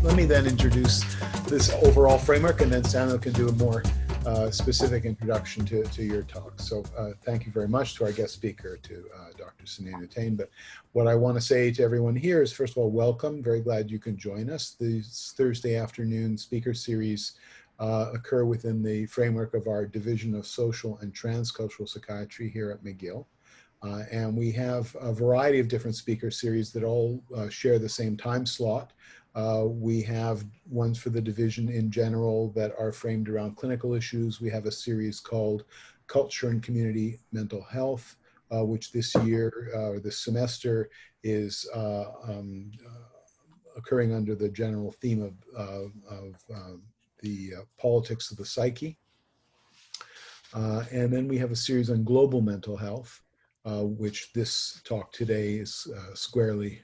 let me then introduce this overall framework, and then Samuel can do a more specific introduction to your talk. So thank you very much to our guest speaker, to Dr. Seinenu Thein. But what I want to say to everyone here is, first of all, welcome. Very glad you can join us. These Thursday afternoon speaker series occur within the framework of our Division of Social and Transcultural Psychiatry here at McGill. And we have a variety of different speaker series that all share the same time slot. We have ones for the division in general that are framed around clinical issues. We have a series called Culture and Community Mental Health, which this year, this semester, is occurring under the general theme of the politics of the psyche. And then we have a series on global mental health, which this talk today is squarely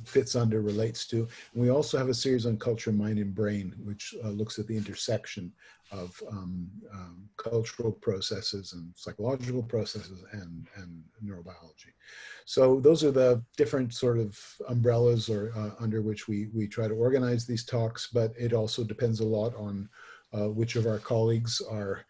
fits under, relates to. And we also have a series on culture, mind, and brain, which looks at the intersection of cultural processes and psychological processes and neurobiology. So those are the different sort of umbrellas or under which we try to organize these talks, but it also depends a lot on which of our colleagues are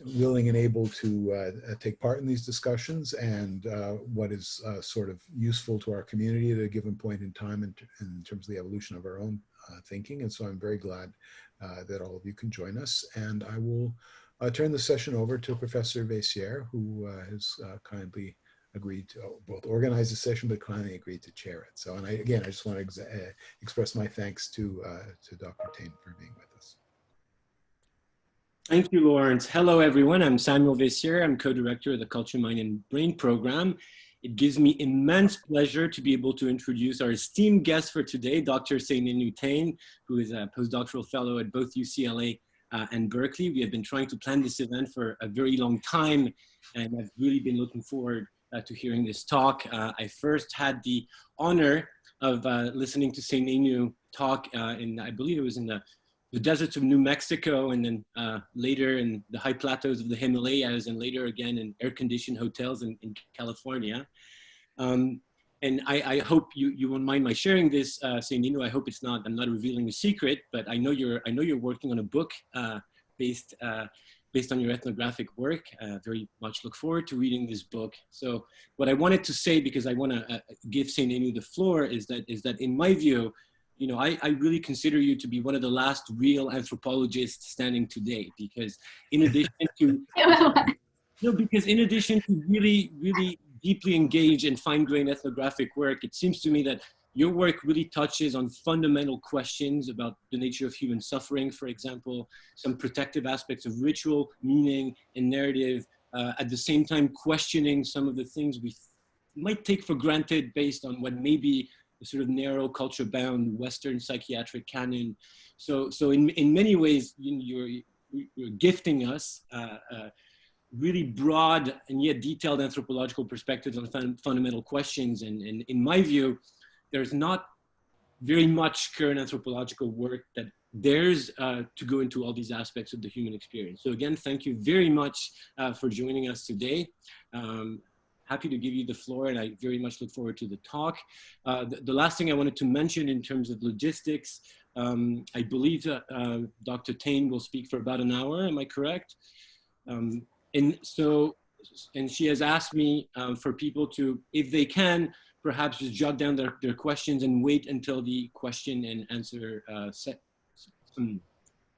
willing and able to take part in these discussions, and what is sort of useful to our community at a given point in time in terms of the evolution of our own thinking. And so I'm very glad that all of you can join us. And I will turn the session over to Professor Vessier, who has kindly agreed to both organize the session, but kindly agreed to chair it. So, and I just want to express my thanks to Dr. Thein for being with us. Thank you, Lawrence. Hello, everyone. I'm Samuel Vessier. I'm co-director of the Culture, Mind, and Brain program. It gives me immense pleasure to be able to introduce our esteemed guest for today, Dr. Seinenu Thein, who is a postdoctoral fellow at both UCLA and Berkeley. We have been trying to plan this event for a very long time, and I've really been looking forward to hearing this talk. I first had the honor of listening to Seinenu talk I believe it was in the deserts of New Mexico, and then later in the high plateaus of the Himalayas, and later again in air-conditioned hotels in California. And I hope you won't mind my sharing this, Seinenu. I hope I'm not revealing a secret, but I know you're working on a book based on your ethnographic work. Very much look forward to reading this book. So what I wanted to say, because I want to give Seinenu the floor, is that in my view, you know, I really consider you to be one of the last real anthropologists standing today, because in addition to, really, really deeply engaged in fine-grained ethnographic work, it seems to me that your work really touches on fundamental questions about the nature of human suffering, for example, some protective aspects of ritual, meaning, and narrative, at the same time questioning some of the things we might take for granted based on what may be sort of narrow culture-bound Western psychiatric canon. So in many ways, you're gifting us really broad and yet detailed anthropological perspectives on fundamental questions. And in my view, there's not very much current anthropological work that dares to go into all these aspects of the human experience. So again, thank you very much for joining us today. Happy to give you the floor, and I very much look forward to the talk. The last thing I wanted to mention in terms of logistics, I believe Dr. Thein will speak for about an hour, am I correct? And she has asked me for people to, if they can, perhaps just jot down their questions and wait until the question and answer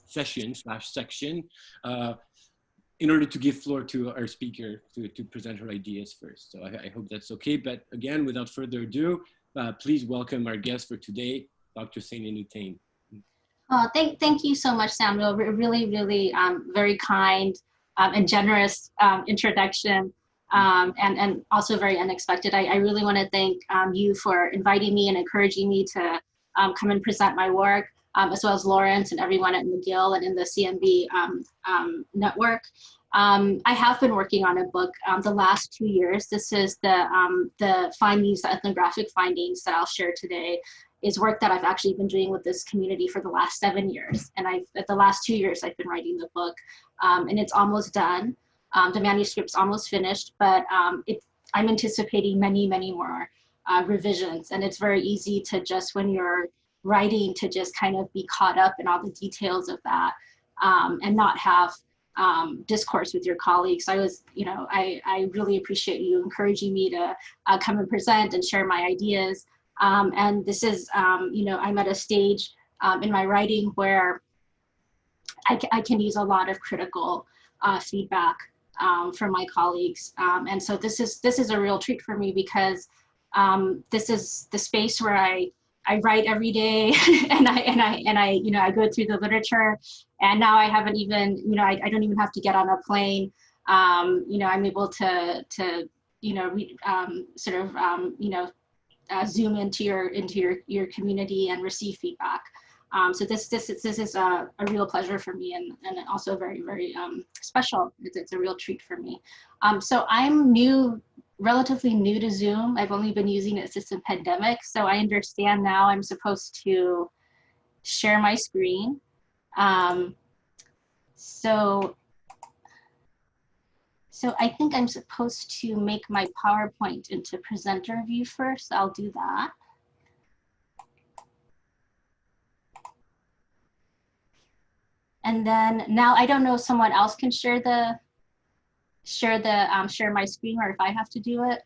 session/section. In order to give floor to our speaker to present her ideas first. So I hope that's okay. But again, without further ado, please welcome our guest for today, Dr. Seinenu Thein. Thank you so much, Samuel. Really, really very kind and generous introduction, and also very unexpected. I really want to thank you for inviting me and encouraging me to come and present my work. As well as Lawrence and everyone at McGill and in the CMB network. I have been working on a book the last 2 years. This is the findings, the ethnographic findings that I'll share today, is work that I've actually been doing with this community for the last 7 years. And the last 2 years, I've been writing the book, and it's almost done. The manuscript's almost finished, but I'm anticipating many, many more revisions. And it's very easy to just, when you're writing to just kind of be caught up in all the details of that, and not have discourse with your colleagues. I was, I really appreciate you encouraging me to come and present and share my ideas. And this is, I'm at a stage in my writing where I can use a lot of critical feedback from my colleagues. And so this is a real treat for me, because this is the space where I write every day, and I go through the literature, and now I haven't even, I don't even have to get on a plane. I'm able to zoom into your community and receive feedback. So this is a real pleasure for me, and also very, very special. It's a real treat for me. So I'm relatively new to Zoom. I've only been using it since the pandemic. So I understand now I'm supposed to share my screen. So I think I'm supposed to make my PowerPoint into presenter view first. I'll do that. And then now I don't know if someone else can share my screen, or if I have to do it.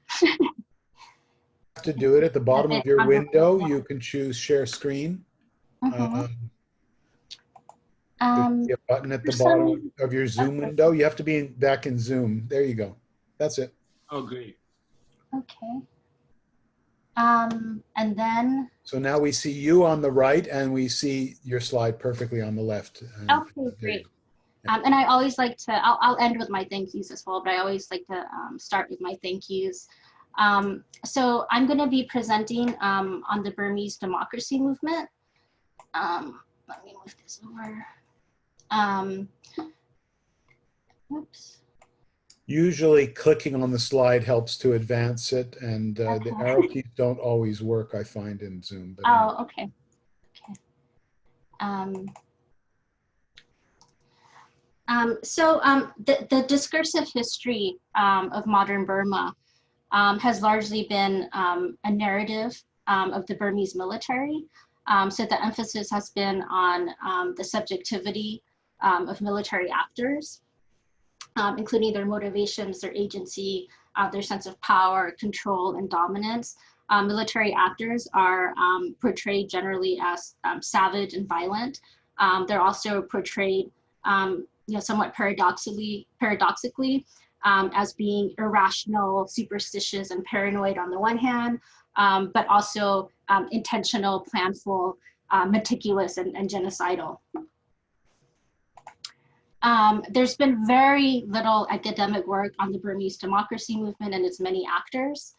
To do it at the bottom of your window, you can choose share screen. There's a button at the bottom of your Zoom window. You have to be back in Zoom. There you go. That's it. Oh, great. Okay. And then. So now we see you on the right, and we see your slide perfectly on the left. Okay, great. And I always like to, I'll end with my thank yous as well, but I always like to start with my thank yous. So I'm going to be presenting on the Burmese democracy movement. Let me move this over. Oops. Usually clicking on the slide helps to advance it, and the arrow keys don't always work, I find, in Zoom. But okay. The discursive history of modern Burma has largely been a narrative of the Burmese military. So the emphasis has been on the subjectivity of military actors, including their motivations, their agency, their sense of power, control, and dominance. Military actors are portrayed generally as savage and violent. They're also portrayed somewhat paradoxically as being irrational, superstitious, and paranoid on the one hand, but also intentional, planful, meticulous, and genocidal. There's been very little academic work on the Burmese democracy movement and its many actors.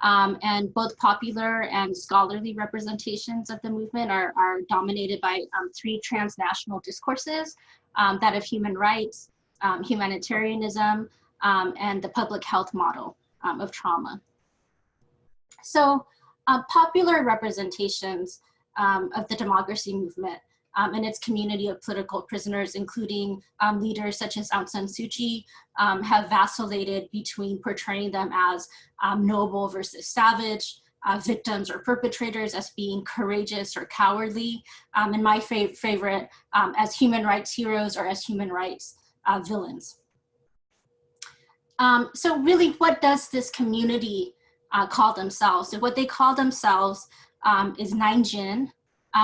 And both popular and scholarly representations of the movement are dominated by three transnational discourses, that of human rights, humanitarianism, and the public health model of trauma. So popular representations of the democracy movement and its community of political prisoners, including leaders such as Aung San Suu Kyi, have vacillated between portraying them as noble versus savage, victims or perpetrators as being courageous or cowardly, and my favorite, as human rights heroes or as human rights villains. So really, what does this community call themselves? So what they call themselves is Naingkyin,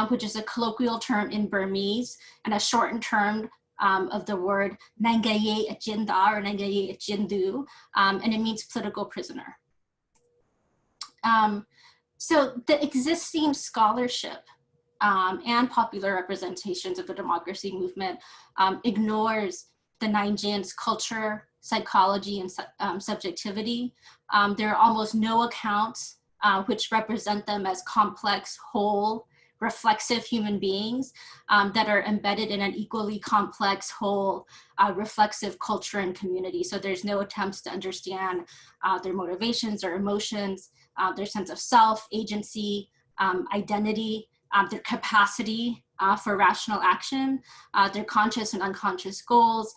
which is a colloquial term in Burmese and a shortened term of the word Naingkyin Ajinda or Naingkyin Ajindu, and it means political prisoner. So the existing scholarship and popular representations of the democracy movement ignores the Naingkyin's culture, psychology, and subjectivity. There are almost no accounts which represent them as complex, whole, reflexive human beings that are embedded in an equally complex, whole, reflexive culture and community. So there's no attempts to understand their motivations or emotions, their sense of self, agency, identity, their capacity for rational action, their conscious and unconscious goals,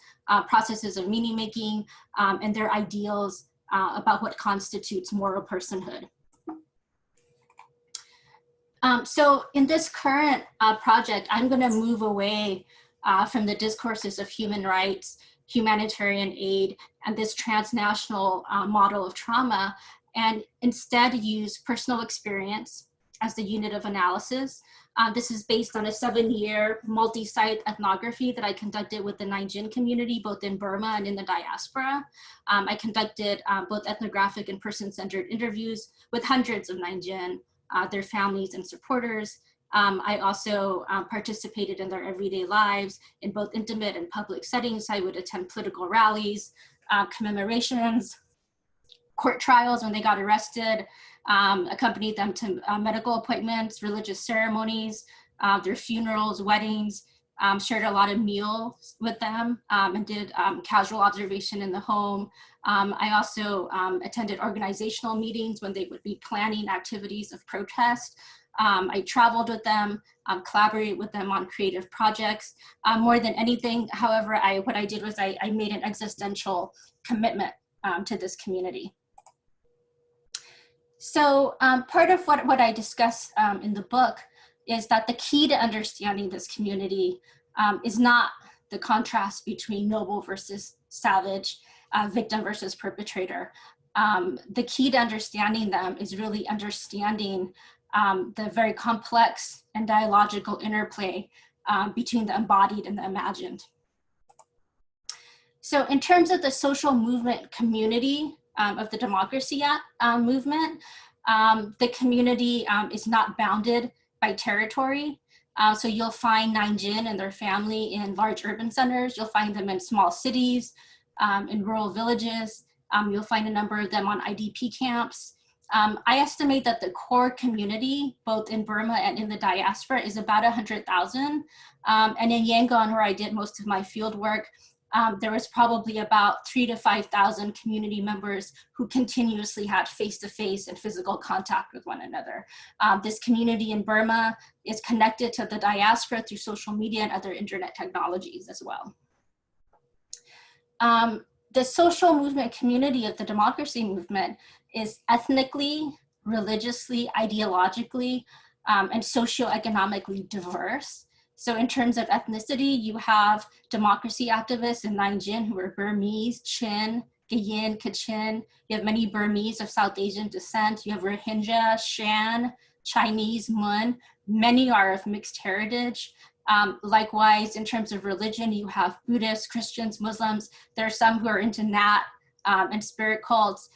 processes of meaning making, and their ideals about what constitutes moral personhood. So in this current project, I'm going to move away from the discourses of human rights, humanitarian aid, and this transnational model of trauma, and instead use personal experience as the unit of analysis. This is based on a 7-year multi-site ethnography that I conducted with the Naingkyin community, both in Burma and in the diaspora. I conducted both ethnographic and person-centered interviews with hundreds of Naingkyin, their families and supporters. I also participated in their everyday lives in both intimate and public settings. I would attend political rallies, commemorations, court trials when they got arrested, accompanied them to medical appointments, religious ceremonies, their funerals, weddings, shared a lot of meals with them, and did casual observation in the home. I also attended organizational meetings when they would be planning activities of protest. I traveled with them, collaborated with them on creative projects. More than anything, however, what I did was I made an existential commitment to this community. So part of what I discuss in the book is that the key to understanding this community is not the contrast between noble versus savage, victim versus perpetrator. The key to understanding them is really understanding the very complex and dialogical interplay between the embodied and the imagined. So in terms of the social movement community of the democracy movement, the community is not bounded by territory. So you'll find Naingkyin and their family in large urban centers. You'll find them in small cities, in rural villages. You'll find a number of them on IDP camps. I estimate that the core community, both in Burma and in the diaspora, is about 100,000. And in Yangon, where I did most of my field work, there was probably about 3,000 to 5,000 community members who continuously had face-to-face and physical contact with one another. This community in Burma is connected to the diaspora through social media and other internet technologies as well. The social movement community of the democracy movement is ethnically, religiously, ideologically, and socioeconomically diverse. So in terms of ethnicity, you have democracy activists in Naingkyin who are Burmese, Chin, Gayin, Kachin. You have many Burmese of South Asian descent. You have Rohingya, Shan, Chinese, Mun. Many are of mixed heritage. Likewise, in terms of religion, you have Buddhists, Christians, Muslims. There are some who are into Nat and spirit cults.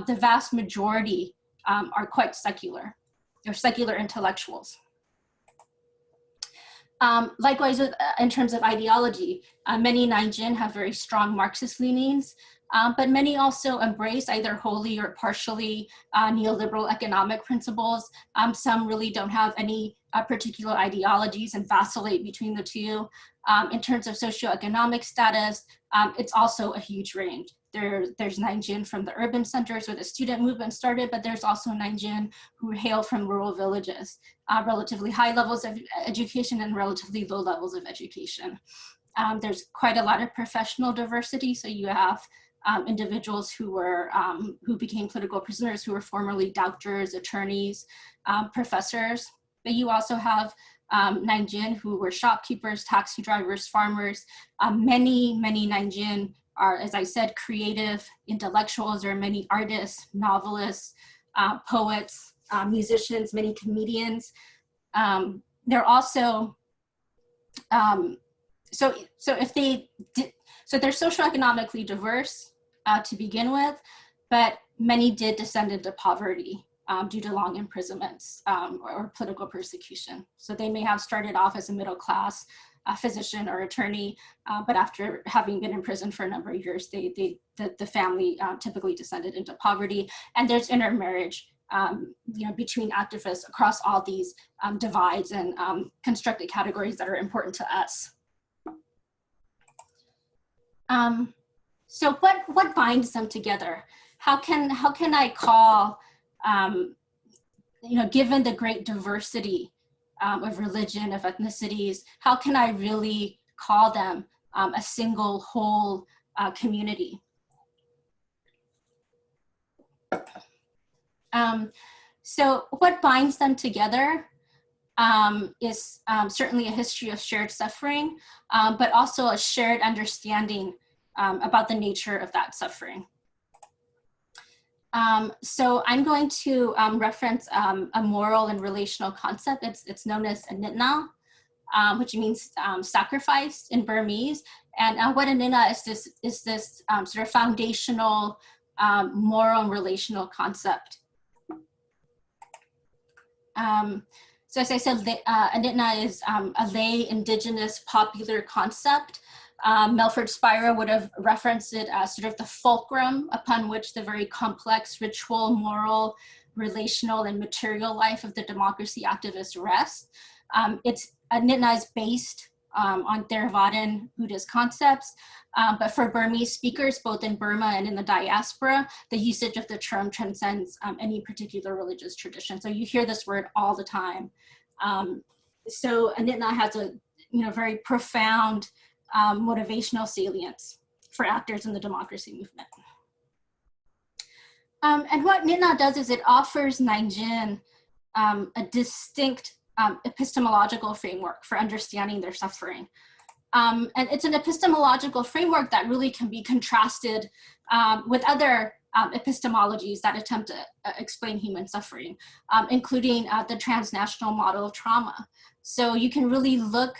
The vast majority are quite secular. They're secular intellectuals. Likewise, in terms of ideology, many Naingkyin have very strong Marxist leanings, but many also embrace either wholly or partially neoliberal economic principles. Some really don't have any particular ideologies and vacillate between the two. In terms of socioeconomic status, it's also a huge range. There's Naingkyin from the urban centers where the student movement started, but there's also Naingkyin who hail from rural villages, relatively high levels of education and relatively low levels of education. There's quite a lot of professional diversity. So you have individuals who became political prisoners who were formerly doctors, attorneys, professors. But you also have Naingkyin who were shopkeepers, taxi drivers, farmers. Many Naingkyin are, as I said, creative intellectuals. There are many artists, novelists, poets, musicians, many comedians. They're also, so they're socioeconomically diverse to begin with, but many did descend into poverty due to long imprisonments or political persecution. So they may have started off as a middle class physician or attorney, but after having been in prison for a number of years, the family typically descended into poverty. And there's intermarriage between activists across all these divides and constructed categories that are important to us. So what binds them together? How can I call, given the great diversity of religion, of ethnicities, how can I really call them a single whole community? So what binds them together is certainly a history of shared suffering, but also a shared understanding about the nature of that suffering. So I'm going to reference a moral and relational concept. It's known as anitna, which means sacrifice in Burmese. And what anitna is this sort of foundational moral and relational concept. So as I said, anitna is a lay indigenous popular concept. Melford Spira would have referenced it as sort of the fulcrum upon which the very complex ritual, moral, relational, and material life of the democracy activists rests. Anitna is based on Theravadan Buddhist concepts, but for Burmese speakers, both in Burma and in the diaspora, the usage of the term transcends any particular religious tradition. So you hear this word all the time. So anitna has a very profound motivational salience for actors in the democracy movement. And what anitna does is it offers Naingkyin a distinct epistemological framework for understanding their suffering. And it's an epistemological framework that really can be contrasted with other epistemologies that attempt to explain human suffering, including the transnational model of trauma. So you can really look,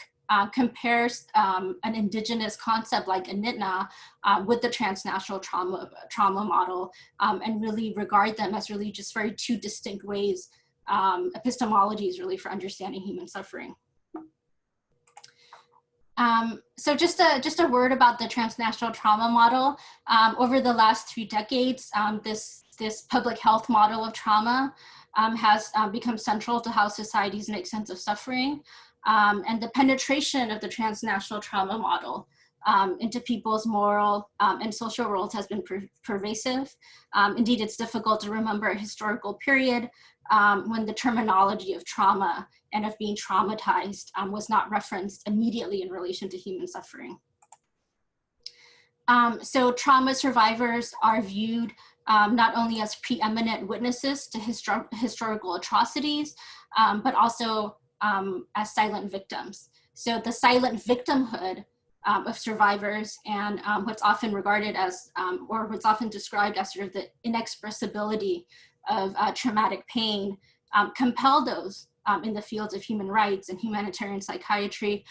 compare an indigenous concept like anitna with the transnational trauma model, and really regard them as really just very two distinct ways, epistemologies really for understanding human suffering. So just a word about the transnational trauma model. Over the last 3 decades, this public health model of trauma has become central to how societies make sense of suffering. And the penetration of the transnational trauma model into people's moral and social worlds has been pervasive. Indeed, it's difficult to remember a historical period when the terminology of trauma and of being traumatized was not referenced immediately in relation to human suffering. So trauma survivors are viewed not only as preeminent witnesses to historical atrocities, but also as silent victims. So the silent victimhood of survivors and what's often regarded as, or what's often described as sort of the inexpressibility of traumatic pain, compel those in the fields of human rights and humanitarian psychiatry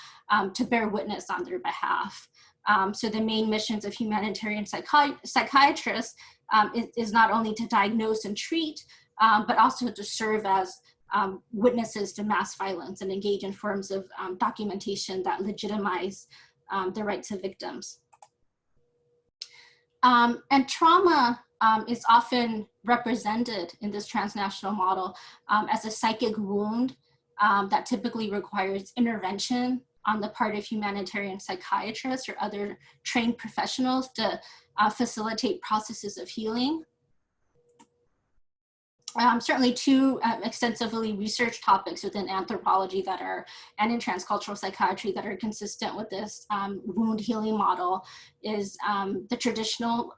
to bear witness on their behalf. So the main missions of humanitarian psychiatrists is not only to diagnose and treat, but also to serve as witnesses to mass violence and engage in forms of documentation that legitimize the rights of victims. And trauma is often represented in this transnational model as a psychic wound that typically requires intervention on the part of humanitarian psychiatrists or other trained professionals to facilitate processes of healing. Certainly two extensively researched topics within anthropology that are, and in transcultural psychiatry that are consistent with this wound healing model is the traditional,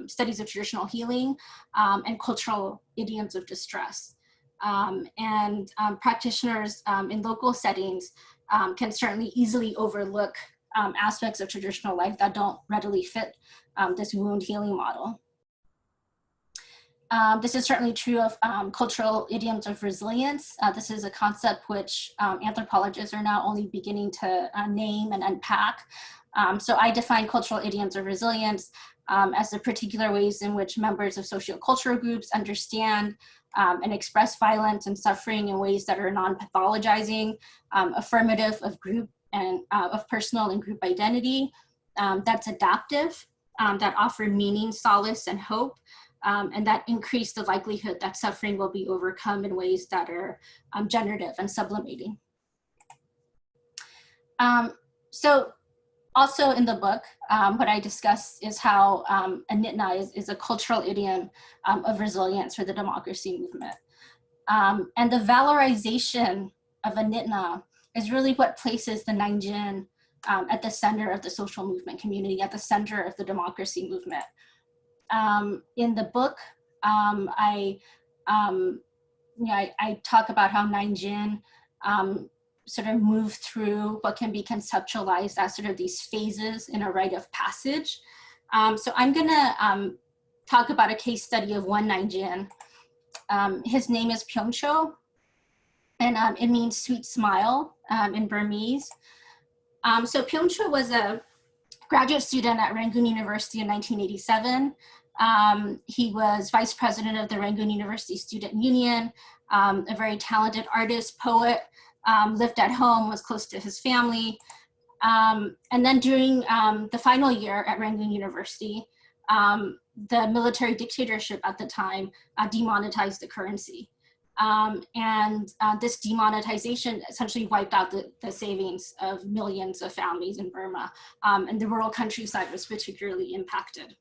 studies of traditional healing and cultural idioms of distress. And practitioners in local settings can certainly easily overlook aspects of traditional life that don't readily fit this wound healing model. This is certainly true of cultural idioms of resilience. This is a concept which anthropologists are now only beginning to name and unpack. So I define cultural idioms of resilience as the particular ways in which members of sociocultural groups understand and express violence and suffering in ways that are non-pathologizing, affirmative of group and of personal and group identity, that's adaptive, that offer meaning, solace, and hope, and that increase the likelihood that suffering will be overcome in ways that are generative and sublimating. So also in the book, what I discuss is how anitna is a cultural idiom of resilience for the democracy movement. And the valorization of anitna is really what places the Naingkyin at the center of the social movement community, at the center of the democracy movement. In the book, I talk about how Naingkyin sort of move through what can be conceptualized as sort of these phases in a rite of passage. So I'm gonna talk about a case study of one Naingkyin. His name is Pyeongcho, and it means sweet smile in Burmese. So Pyeongcho was a graduate student at Rangoon University in 1987. He was vice president of the Rangoon University Student Union, a very talented artist, poet, lived at home, was close to his family. And then during the final year at Rangoon University, the military dictatorship at the time demonetized the currency. And this demonetization essentially wiped out the savings of millions of families in Burma, and the rural countryside was particularly impacted.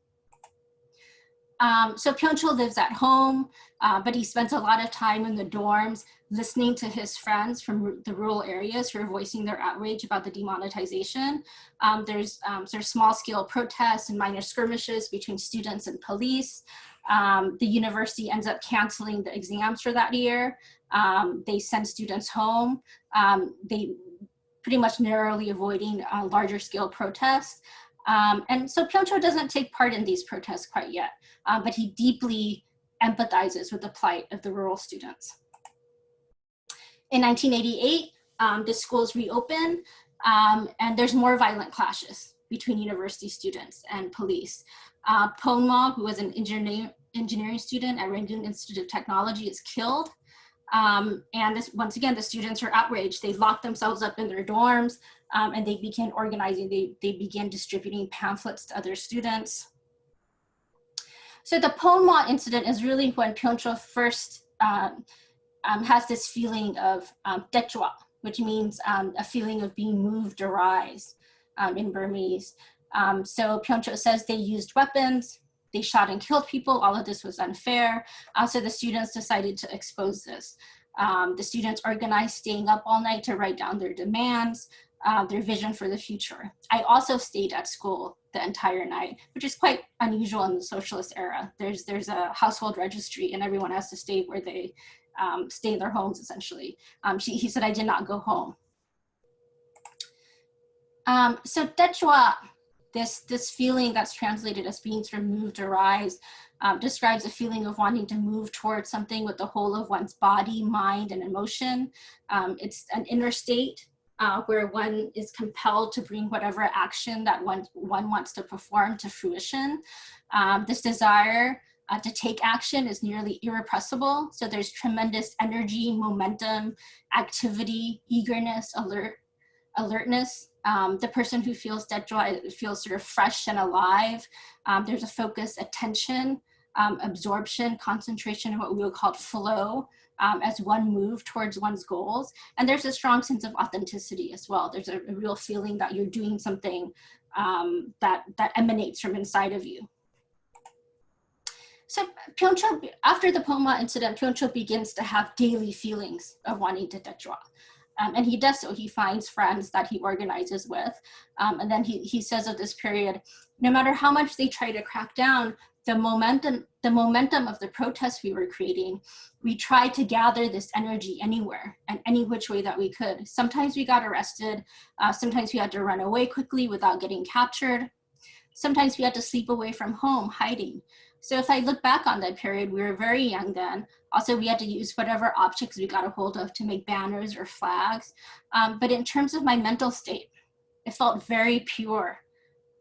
So Pyeongcho lives at home, but he spends a lot of time in the dorms listening to his friends from the rural areas who are voicing their outrage about the demonetization. There's sort of small-scale protests and minor skirmishes between students and police. The university ends up canceling the exams for that year. They send students home. They pretty much narrowly avoiding larger scale protests. And so Pyeongcho doesn't take part in these protests quite yet, but he deeply empathizes with the plight of the rural students. In 1988, the schools reopen, and there's more violent clashes between university students and police. Ponma, who was an engineering student at Rangoon Institute of Technology, is killed. And once again, the students are outraged. They lock themselves up in their dorms, and they begin organizing. They begin distributing pamphlets to other students. So the Ponma incident is really when Pyeongcho first has this feeling of dechwa, which means a feeling of being moved or raised in Burmese. So Pyeongcho says they used weapons, they shot and killed people, all of this was unfair. So the students decided to expose this. The students organized staying up all night to write down their demands, their vision for the future. I also stayed at school the entire night, which is quite unusual in the socialist era. There's a household registry and everyone has to stay where they stay in their homes, essentially. He said, I did not go home. So dechwa, this feeling that's translated as being sort of moved or rise, describes a feeling of wanting to move towards something with the whole of one's body, mind, and emotion. It's an inner state where one is compelled to bring whatever action that one wants to perform to fruition. This desire to take action is nearly irrepressible. So there's tremendous energy, momentum, activity, eagerness, alertness. The person who feels dechwa feels sort of fresh and alive. There's a focus, attention, absorption, concentration, and what we would call flow as one move towards one's goals. And there's a strong sense of authenticity as well. There's a real feeling that you're doing something that emanates from inside of you. So Pyeongcho, after the Ponma incident, Pyeongcho begins to have daily feelings of wanting to dechwa. And he does so. He finds friends that he organizes with. And then he says of this period, no matter how much they try to crack down, the momentum of the protests we were creating, we tried to gather this energy anywhere and any which way that we could. Sometimes we got arrested. Sometimes we had to run away quickly without getting captured. Sometimes we had to sleep away from home, hiding. So if I look back on that period, we were very young then. Also, we had to use whatever objects we got a hold of to make banners or flags. But in terms of my mental state, it felt very pure.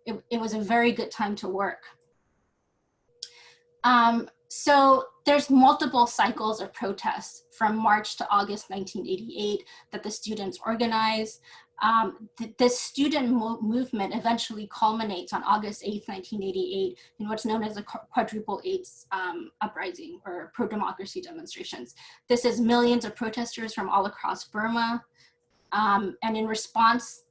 It was a very good time to work. So there's multiple cycles of protests from March to August 1988 that the students organized. The student movement eventually culminates on August 8th, 1988 in what's known as the Quadruple Eights uprising or pro-democracy demonstrations. This is millions of protesters from all across Burma. And in response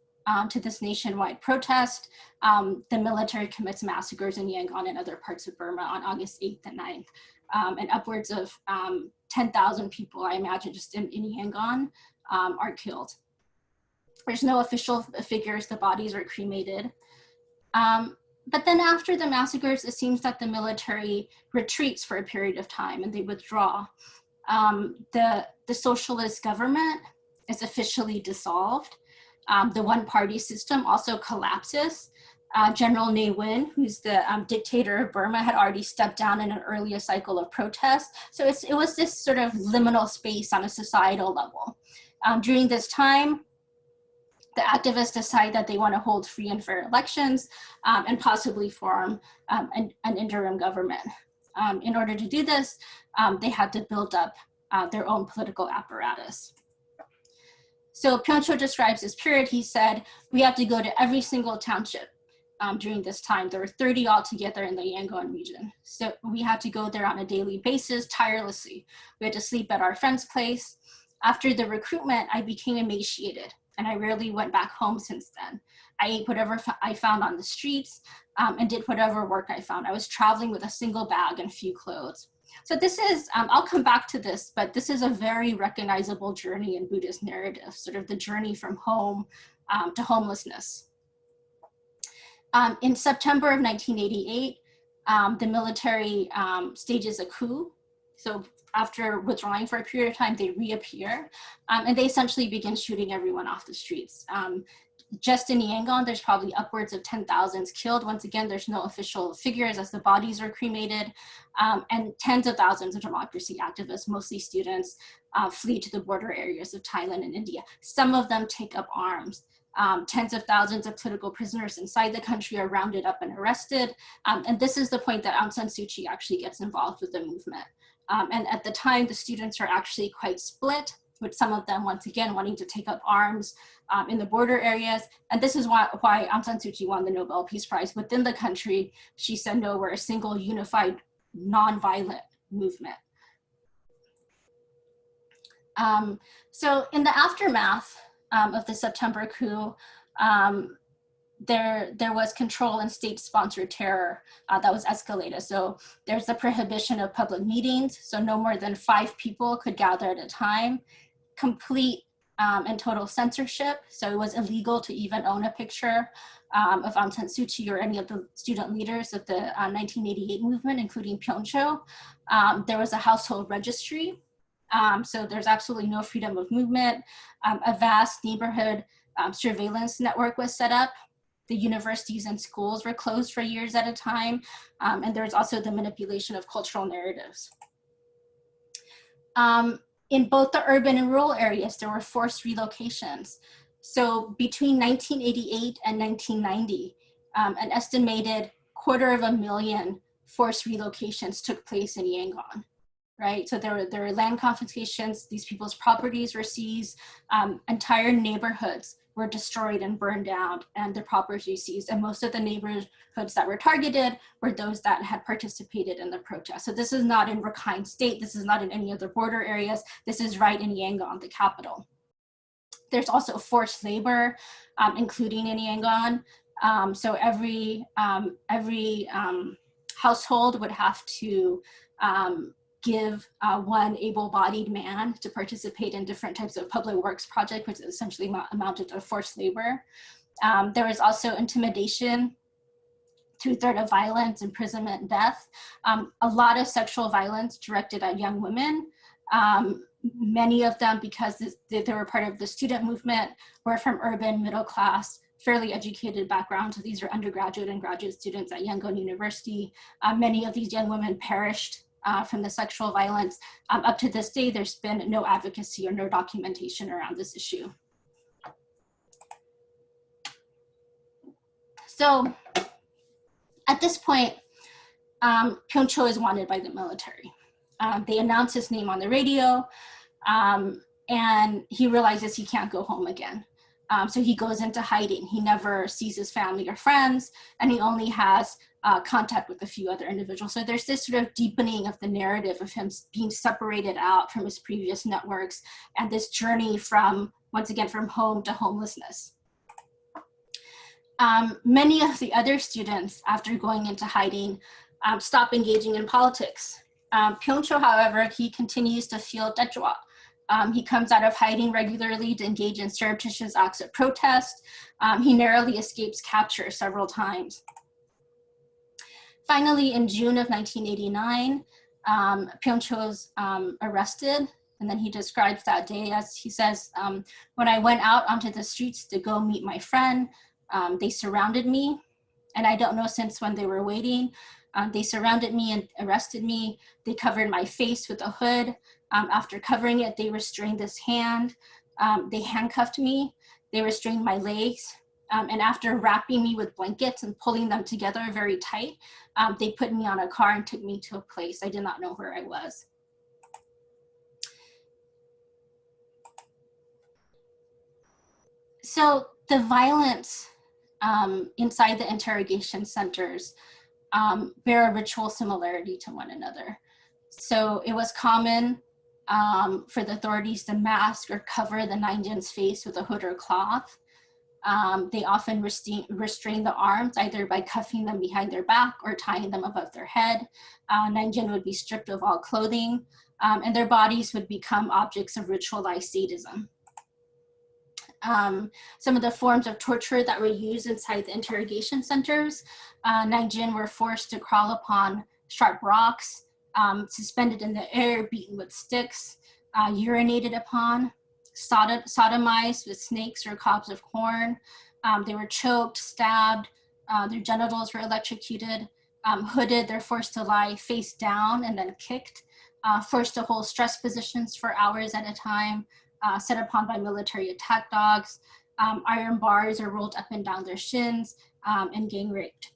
to this nationwide protest, the military commits massacres in Yangon and other parts of Burma on August 8th and 9th. And upwards of 10,000 people, I imagine, just in Yangon are killed. There's no official figures, the bodies are cremated. But then after the massacres, it seems that the military retreats for a period of time and they withdraw. The socialist government is officially dissolved. The one-party system also collapses. General Ne Win, who's the dictator of Burma, had already stepped down in an earlier cycle of protests. So it was this sort of liminal space on a societal level. During this time, the activists decide that they want to hold free and fair elections and possibly form an interim government. In order to do this, they had to build up their own political apparatus. So Pyung Cho describes this period. He said, we have to go to every single township during this time. There were 30 altogether in the Yangon region. So we had to go there on a daily basis, tirelessly. We had to sleep at our friend's place. After the recruitment, I became emaciated, and I rarely went back home since then. I ate whatever I found on the streets and did whatever work I found. I was traveling with a single bag and few clothes. So this is, I'll come back to this, but this is a very recognizable journey in Buddhist narrative, sort of the journey from home to homelessness. In September of 1988, the military stages a coup. So after withdrawing for a period of time, they reappear, and they essentially begin shooting everyone off the streets. Just in Yangon, there's probably upwards of 10,000 killed. Once again, there's no official figures as the bodies are cremated, and tens of thousands of democracy activists, mostly students, flee to the border areas of Thailand and India. Some of them take up arms. Tens of thousands of political prisoners inside the country are rounded up and arrested. And this is the point that Aung San Suu Kyi actually gets involved with the movement. And at the time, the students are actually quite split, with some of them, once again, wanting to take up arms in the border areas. And this is why Aung San Suu Kyi won the Nobel Peace Prize. Within the country, she said, no, we're a single, unified, non-violent movement. So in the aftermath of the September coup, there was control and state-sponsored terror that was escalated. So there's the prohibition of public meetings. So no more than 5 people could gather at a time. Complete and total censorship. So it was illegal to even own a picture of Aung San Suu Kyi or any of the student leaders of the 1988 movement, including Pyung Cho. There was a household registry. So there's absolutely no freedom of movement. A vast neighborhood surveillance network was set up. The universities and schools were closed for years at a time. And there's also the manipulation of cultural narratives. In both the urban and rural areas, there were forced relocations. So between 1988 and 1990, an estimated 250,000 forced relocations took place in Yangon. Right, so there were land confiscations, these people's properties were seized, entire neighborhoods were destroyed and burned down and their property seized. And most of the neighborhoods that were targeted were those that had participated in the protest. So this is not in Rakhine State, this is not in any other border areas, this is right in Yangon, the capital. There's also forced labor, including in Yangon. So every household would have to give one able-bodied man to participate in different types of public works projects, which essentially amounted to forced labor. There was also intimidation, threat of violence, imprisonment, and death. A lot of sexual violence directed at young women. Many of them, because they were part of the student movement, were from urban, middle class, fairly educated backgrounds. So these are undergraduate and graduate students at Yangon University. Many of these young women perished from the sexual violence. Up to this day, there's been no advocacy or no documentation around this issue. So at this point, Pyung Cho is wanted by the military. They announce his name on the radio, and he realizes he can't go home again. So he goes into hiding. He never sees his family or friends, and he only has contact with a few other individuals. So there's this sort of deepening of the narrative of him being separated out from his previous networks and this journey from, once again, from home to homelessness. Many of the other students, after going into hiding, stop engaging in politics. Pyung Cho, however, he continues to feel dejwa. He comes out of hiding regularly to engage in surreptitious acts of protest. He narrowly escapes capture several times. Finally, in June of 1989, Pyung Cho's arrested. And then he describes that day as, he says, when I went out onto the streets to go meet my friend, they surrounded me. And I don't know since when they were waiting. They surrounded me and arrested me. They covered my face with a hood. After covering it, they restrained this hand. They handcuffed me. They restrained my legs. And after wrapping me with blankets and pulling them together very tight, they put me on a car and took me to a place. I did not know where I was. So the violence inside the interrogation centers bear a ritual similarity to one another. So it was common for the authorities to mask or cover the Naingkyin's face with a hood or cloth. They often restrain the arms either by cuffing them behind their back or tying them above their head. Naingkyin would be stripped of all clothing, and their bodies would become objects of ritualized sadism. Some of the forms of torture that were used inside the interrogation centers, Naingkyin were forced to crawl upon sharp rocks, suspended in the air, beaten with sticks, urinated upon, sodomized with snakes or cobs of corn. They were choked, stabbed, their genitals were electrocuted, hooded, they're forced to lie face down and then kicked, forced to hold stress positions for hours at a time, set upon by military attack dogs. Iron bars are rolled up and down their shins, and gang raped.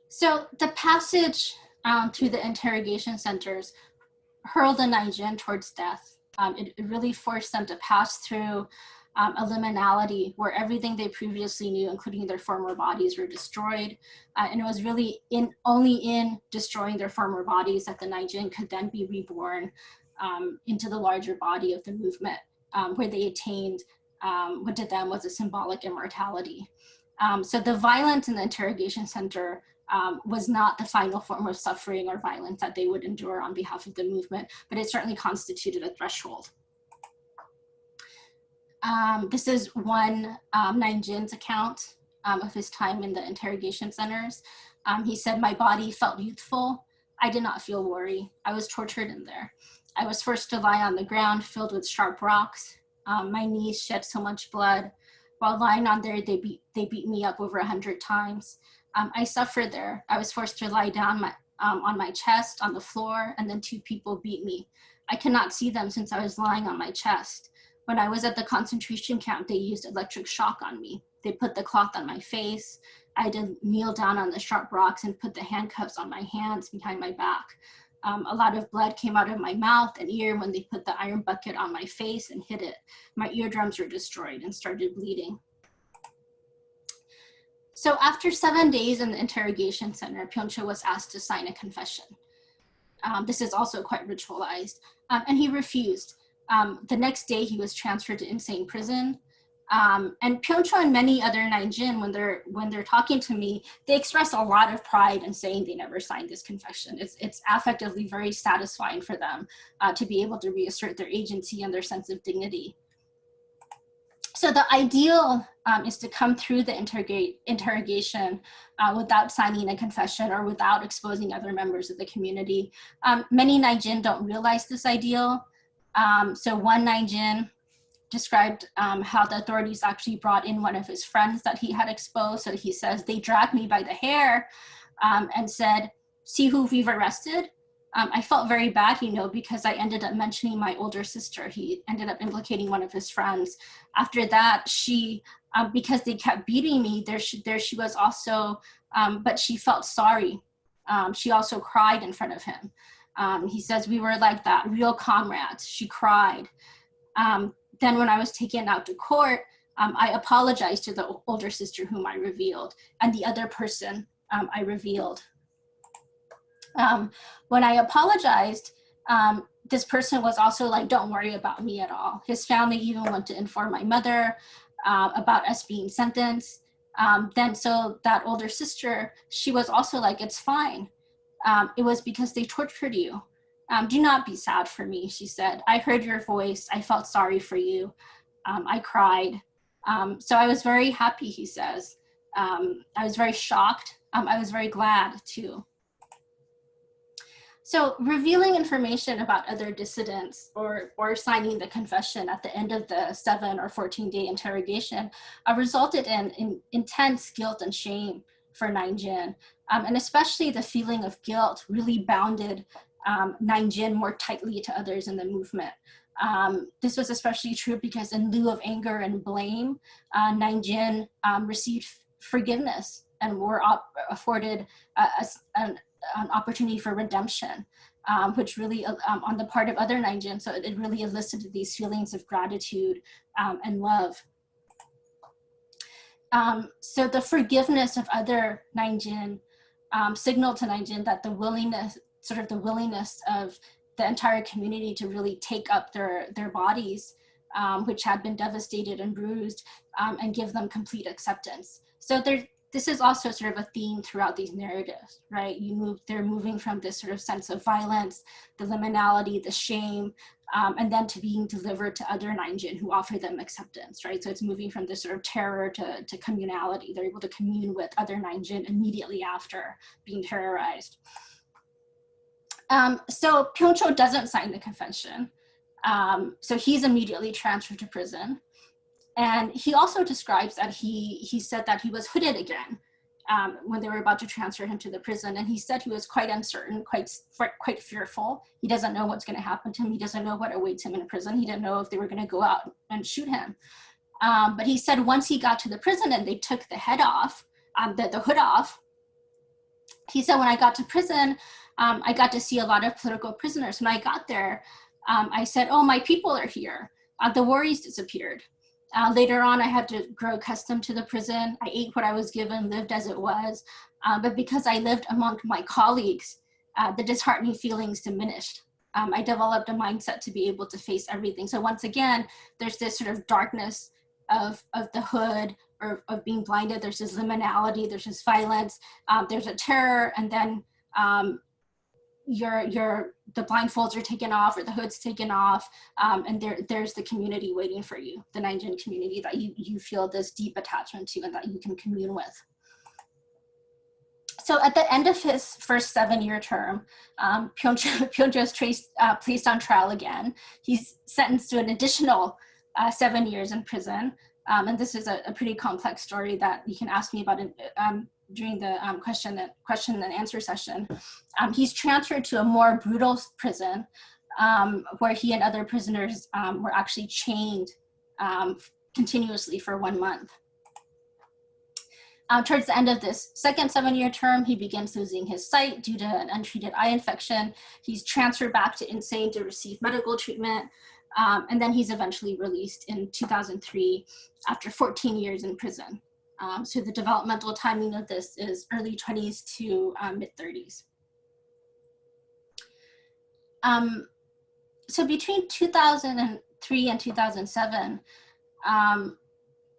So the passage through the interrogation centers hurled the Naingkyin towards death. It really forced them to pass through a liminality where everything they previously knew, including their former bodies, were destroyed. And it was really only in destroying their former bodies that the Naingkyin could then be reborn into the larger body of the movement, where they attained what to them was a symbolic immortality. So the violence in the interrogation center was not the final form of suffering or violence that they would endure on behalf of the movement, but it certainly constituted a threshold. This is one Naingkyin's account of his time in the interrogation centers. He said, "My body felt youthful. I did not feel worry. I was tortured in there. I was forced to lie on the ground filled with sharp rocks. My knees shed so much blood. While lying on there, they beat me up over 100 times. I suffered there. I was forced to lie down on my chest on the floor, and then 2 people beat me. I cannot see them since I was lying on my chest. When I was at the concentration camp, they used electric shock on me. They put the cloth on my face. I had to kneel down on the sharp rocks and put the handcuffs on my hands behind my back. A lot of blood came out of my mouth and ear when they put the iron bucket on my face and hit it. My eardrums were destroyed and started bleeding." So after 7 days in the interrogation center, Pyeongchul was asked to sign a confession. This is also quite ritualized, and he refused. The next day, he was transferred to insane prison. And Pyeongchul and many other Naingkyin, when they're talking to me, they express a lot of pride in saying they never signed this confession. It's affectively very satisfying for them to be able to reassert their agency and their sense of dignity. So the ideal is to come through the interrogation without signing a confession or without exposing other members of the community. Many Naingkyin don't realize this ideal. So one Naingkyin described how the authorities actually brought in one of his friends that he had exposed. So he says, "They dragged me by the hair and said, 'See who we've arrested?' I felt very bad, because I ended up mentioning my older sister. He ended up implicating one of his friends. After that, she, because they kept beating me, there she was also, but she felt sorry. She also cried in front of him. He says, we were like that, real comrades. She cried. Then when I was taken out to court, I apologized to the older sister whom I revealed, and the other person I revealed. When I apologized, this person was also like, don't worry about me at all. His family even went to inform my mother about us being sentenced. Then so that older sister, she was also like, it's fine. It was because they tortured you. Do not be sad for me, she said. I heard your voice. I felt sorry for you. I cried. So I was very happy, he says. I was very shocked. I was very glad too. So revealing information about other dissidents or signing the confession at the end of the 7 or 14-day interrogation resulted in intense guilt and shame for Naingkyin. And especially the feeling of guilt really bounded Naingkyin more tightly to others in the movement. This was especially true because in lieu of anger and blame, Naingkyin received forgiveness and were afforded an opportunity for redemption, which really, on the part of other Naingkyin, so it really elicited these feelings of gratitude and love. So the forgiveness of other Naingkyin signaled to Naingkyin that the willingness of the entire community to really take up their bodies, which had been devastated and bruised, and give them complete acceptance. So this is also sort of a theme throughout these narratives, right? They're moving from this sort of sense of violence, the liminality, the shame, and then to being delivered to other Naingkyin who offer them acceptance, right? So it's moving from this sort of terror to communality. They're able to commune with other Naingkyin immediately after being terrorized. So Pyeongcho doesn't sign the confession. So he's immediately transferred to prison. And he also describes that he said that he was hooded again when they were about to transfer him to the prison. And he said he was quite uncertain, quite fearful. He doesn't know what's going to happen to him. He doesn't know what awaits him in prison. He didn't know if they were going to go out and shoot him. But he said once he got to the prison and they took the head off, the hood off, he said, when I got to prison, I got to see a lot of political prisoners. When I got there, I said, oh, my people are here. The worries disappeared. Later on, I had to grow accustomed to the prison. I ate what I was given, lived as it was. But because I lived among my colleagues, the disheartening feelings diminished. I developed a mindset to be able to face everything. So once again, there's this sort of darkness of the hood, or of being blinded. There's this liminality, there's this violence, there's a terror, and then the blindfolds are taken off or the hood's taken off, and there's the community waiting for you, the Naingkyin community that you feel this deep attachment to and that you can commune with. So at the end of his first 7-year term, Pyeongcho is placed on trial again. He's sentenced to an additional 7 years in prison. And this is a pretty complex story that you can ask me about during the question and answer session. He's transferred to a more brutal prison where he and other prisoners were actually chained continuously for 1 month. Towards the end of this second 7-year term, he begins losing his sight due to an untreated eye infection. He's transferred back to Insane to receive medical treatment. And then he's eventually released in 2003 after 14 years in prison. So the developmental timing of this is early 20s to mid-30s. So between 2003 and 2007,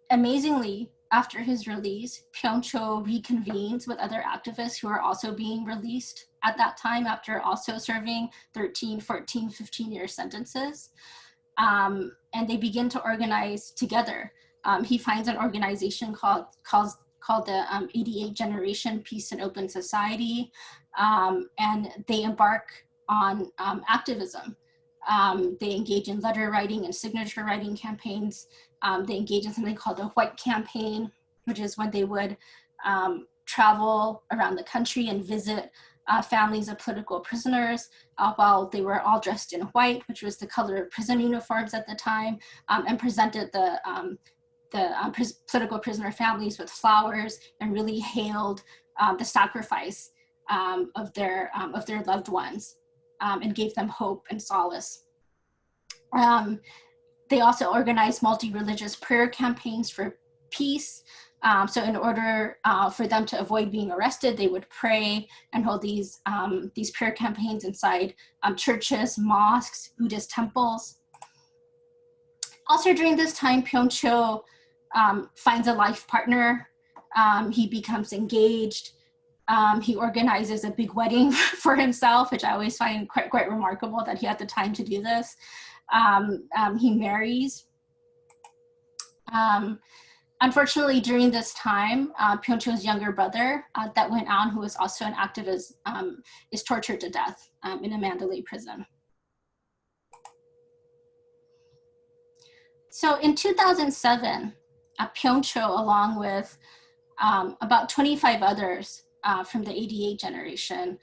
amazingly, after his release, Pyeongcho reconvenes with other activists who are also being released at that time after also serving 13, 14, 15-year sentences. And they begin to organize together. He finds an organization called the 88 Generation Peace and Open Society, and they embark on activism. They engage in letter writing and signature writing campaigns. They engage in something called the White Campaign, which is when they would travel around the country and visit families of political prisoners while they were all dressed in white, which was the color of prison uniforms at the time, and presented the political prisoner families with flowers and really hailed the sacrifice of their loved ones and gave them hope and solace. They also organized multi-religious prayer campaigns for peace. So in order for them to avoid being arrested, they would pray and hold these prayer campaigns inside churches, mosques, Buddhist temples. Also during this time, Pyeongcho finds a life partner. He becomes engaged. He organizes a big wedding for himself, which I always find quite remarkable that he had the time to do this. He marries. Unfortunately, during this time, Pyon Cho's younger brother, that went on, who was also an activist, is tortured to death in a Mandalay prison. So in 2007, Pyon Cho, along with about 25 others from the 88 generation,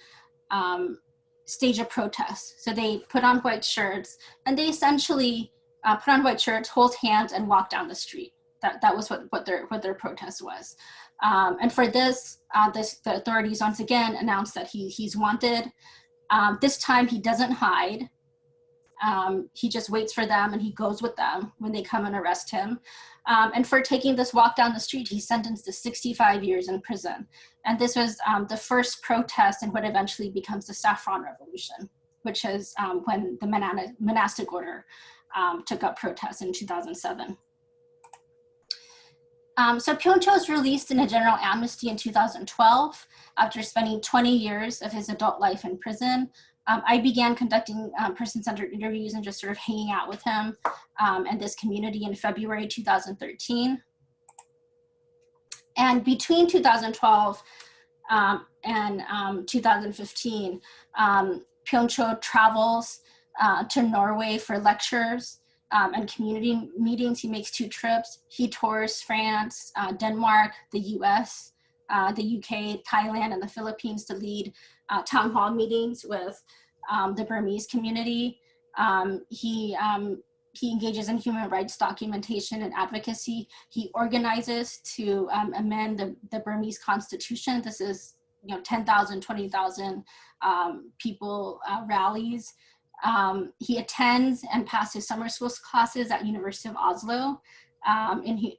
stage a protest. So they put on white shirts, and they essentially put on white shirts, hold hands, and walk down the street. That was what their protest was. And for this, the authorities once again announced that he's wanted. This time he doesn't hide. He just waits for them, and he goes with them when they come and arrest him. And for taking this walk down the street, he's sentenced to 65 years in prison. And this was the first protest in what eventually becomes the Saffron Revolution, which is when the monastic order took up protests in 2007. So Pyon Cho was released in a general amnesty in 2012 after spending 20 years of his adult life in prison. I began conducting person-centered interviews and just sort of hanging out with him and this community in February 2013. And between 2012 and 2015, Pyon Cho travels to Norway for lectures and community meetings. He makes 2 trips. He tours France, Denmark, the US, the UK, Thailand, and the Philippines to lead town hall meetings with the Burmese community. He engages in human rights documentation and advocacy. He organizes to amend the Burmese constitution. This is 10,000, 20,000 people rallies. He attends and passes summer school classes at University of Oslo. And he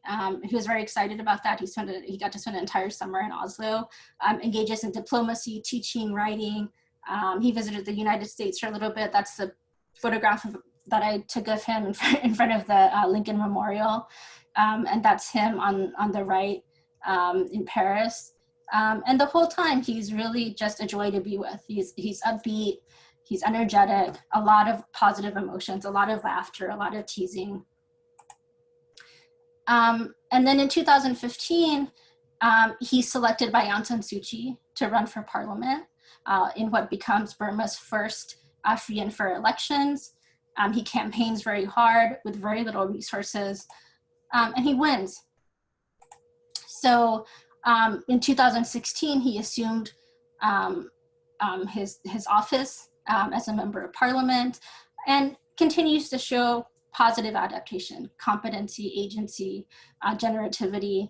was very excited about that. He got to spend an entire summer in Oslo, engages in diplomacy, teaching, writing. He visited the United States for a little bit. That's the photograph that I took of him in front of the Lincoln Memorial. And that's him on the right in Paris. And the whole time, he's really just a joy to be with. He's upbeat, he's energetic, a lot of positive emotions, a lot of laughter, a lot of teasing. And then in 2015, he's selected by Aung San Suu Kyi to run for parliament in what becomes Burma's first free and fair elections. He campaigns very hard with very little resources, and he wins. So in 2016, he assumed his office as a member of parliament and continues to show positive adaptation, competency, agency, generativity.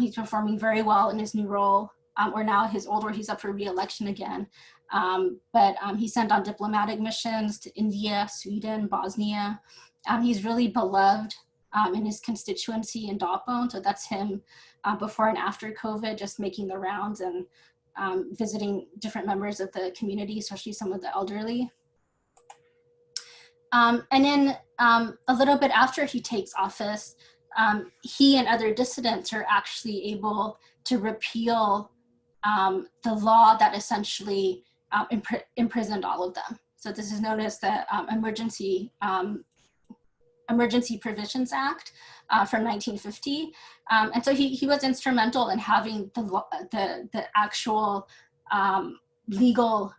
He's performing very well in his new role, or now his old role, he's up for re-election again. But he's sent on diplomatic missions to India, Sweden, Bosnia. He's really beloved in his constituency in Dawpone. So that's him before and after COVID, just making the rounds and visiting different members of the community, especially some of the elderly. And then a little bit after he takes office, he and other dissidents are actually able to repeal the law that essentially imprisoned all of them. So this is known as the Emergency Provisions Act from 1950. And so he was instrumental in having the actual legal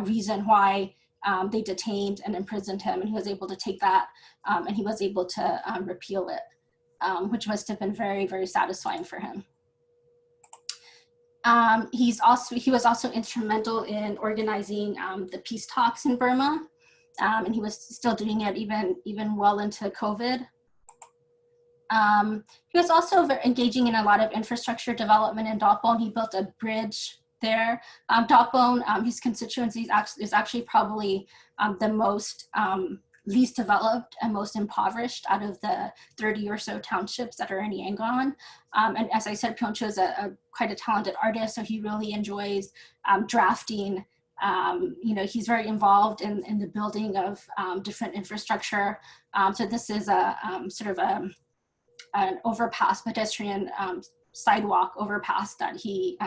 reason why they detained and imprisoned him, and he was able to take that and he was able to repeal it, which must have been very, very satisfying for him. He was also instrumental in organizing the peace talks in Burma, and he was still doing it even well into COVID. He was also engaging in a lot of infrastructure development in Dawpone. He built a bridge there. Dawpone, his constituency is actually probably the most least developed and most impoverished out of the 30 or so townships that are in Yangon. And as I said, Pyon Cho is quite a talented artist, so he really enjoys drafting. He's very involved in the building of different infrastructure. So this is a sort of an overpass, pedestrian sidewalk overpass that he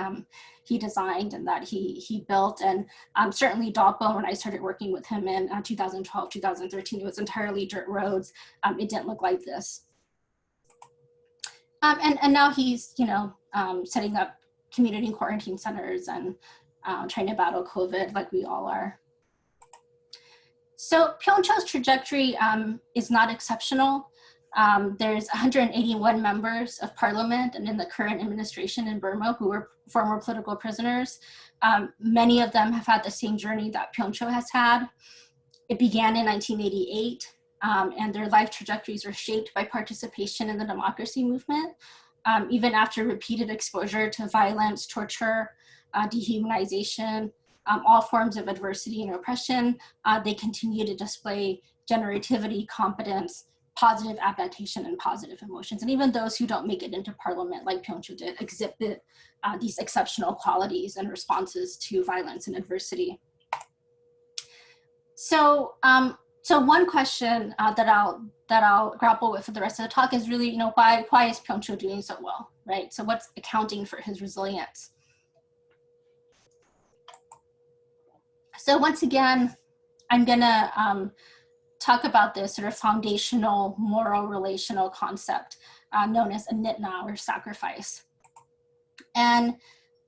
designed and that he built. And certainly Dawpone, when I started working with him in 2012, 2013, it was entirely dirt roads. It didn't look like this. And now he's, setting up community quarantine centers and trying to battle COVID like we all are. So Pyeong Cho's trajectory is not exceptional. There's 181 members of parliament and in the current administration in Burma who were former political prisoners. Many of them have had the same journey that Pyeong Cho has had. It began in 1988, and their life trajectories are shaped by participation in the democracy movement. Even after repeated exposure to violence, torture, dehumanization, all forms of adversity and oppression, they continue to display generativity, competence, positive adaptation, and positive emotions. And even those who don't make it into parliament, like Pyeong Cho did, exhibit these exceptional qualities and responses to violence and adversity. So, so one question that I'll grapple with for the rest of the talk is really, why is Pyeong Cho doing so well, right? So what's accounting for his resilience? So once again, I'm gonna talk about this sort of foundational moral relational concept known as anitna, or sacrifice. And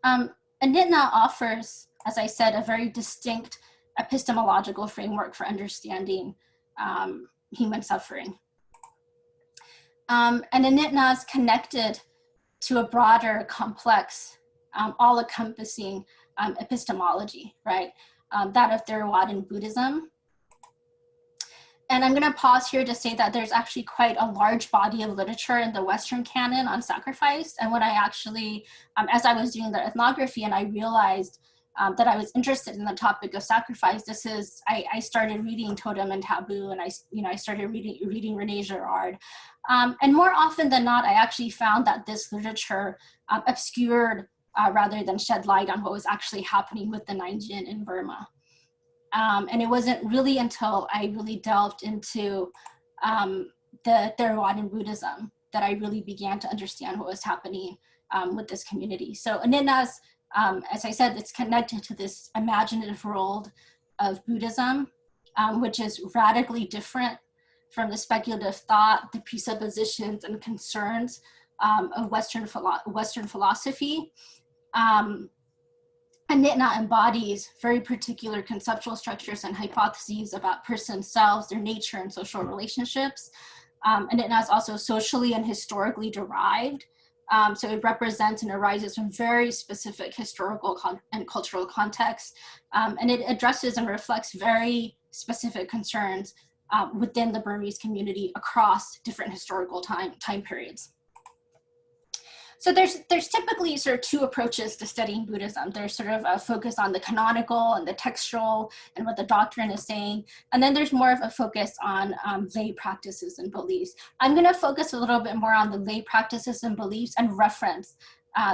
anitna offers, as I said, a very distinct epistemological framework for understanding human suffering. And anitna is connected to a broader, complex, all-encompassing epistemology, right? That of Theravada Buddhism. And I'm going to pause here to say that there's actually quite a large body of literature in the Western canon on sacrifice. And when I actually, as I was doing the ethnography and I realized that I was interested in the topic of sacrifice, I started reading Totem and Taboo, and I started reading Renee Girard. And more often than not, I actually found that this literature obscured rather than shed light on what was actually happening with the Naingkyin in Burma. And it wasn't really until I really delved into the Theravada Buddhism that I really began to understand what was happening with this community. So anitnas, as I said, it's connected to this imaginative world of Buddhism, which is radically different from the speculative thought, the presuppositions and concerns of Western philosophy. Anitna embodies very particular conceptual structures and hypotheses about persons' selves, their nature, and social relationships. Anitna is also socially and historically derived. So it represents and arises from very specific historical and cultural contexts. And it addresses and reflects very specific concerns within the Burmese community across different historical time periods. So there's typically sort of two approaches to studying Buddhism. There's sort of a focus on the canonical and the textual and what the doctrine is saying. And then there's more of a focus on lay practices and beliefs. I'm going to focus a little bit more on the lay practices and beliefs and reference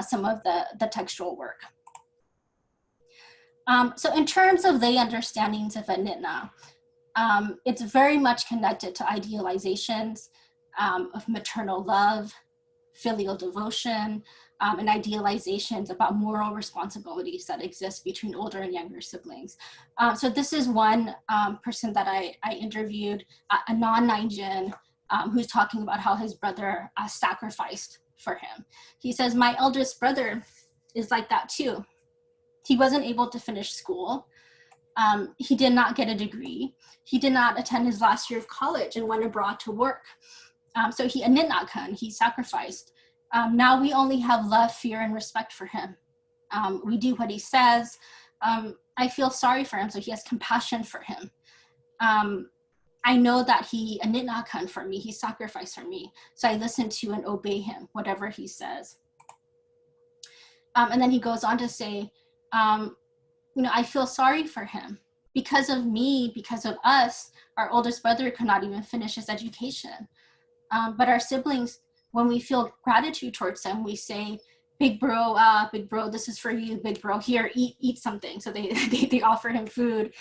some of the textual work. So in terms of lay understandings of anitna, it's very much connected to idealizations of maternal love, filial devotion, and idealizations about moral responsibilities that exist between older and younger siblings. So this is one person that I interviewed, a non-Naingkyin, who's talking about how his brother sacrificed for him. He says, my eldest brother is like that too. He wasn't able to finish school. He did not get a degree. He did not attend his last year of college and went abroad to work. So he he sacrificed. Now we only have love, fear, and respect for him. We do what he says. I feel sorry for him, so he has compassion for him. I know that he for me, he sacrificed for me. So I listen to and obey him, whatever he says. And then he goes on to say, I feel sorry for him. Because of me, because of us, our oldest brother could not even finish his education. But our siblings, when we feel gratitude towards them, we say, big bro, this is for you, big bro, here, eat something. So they offer him food.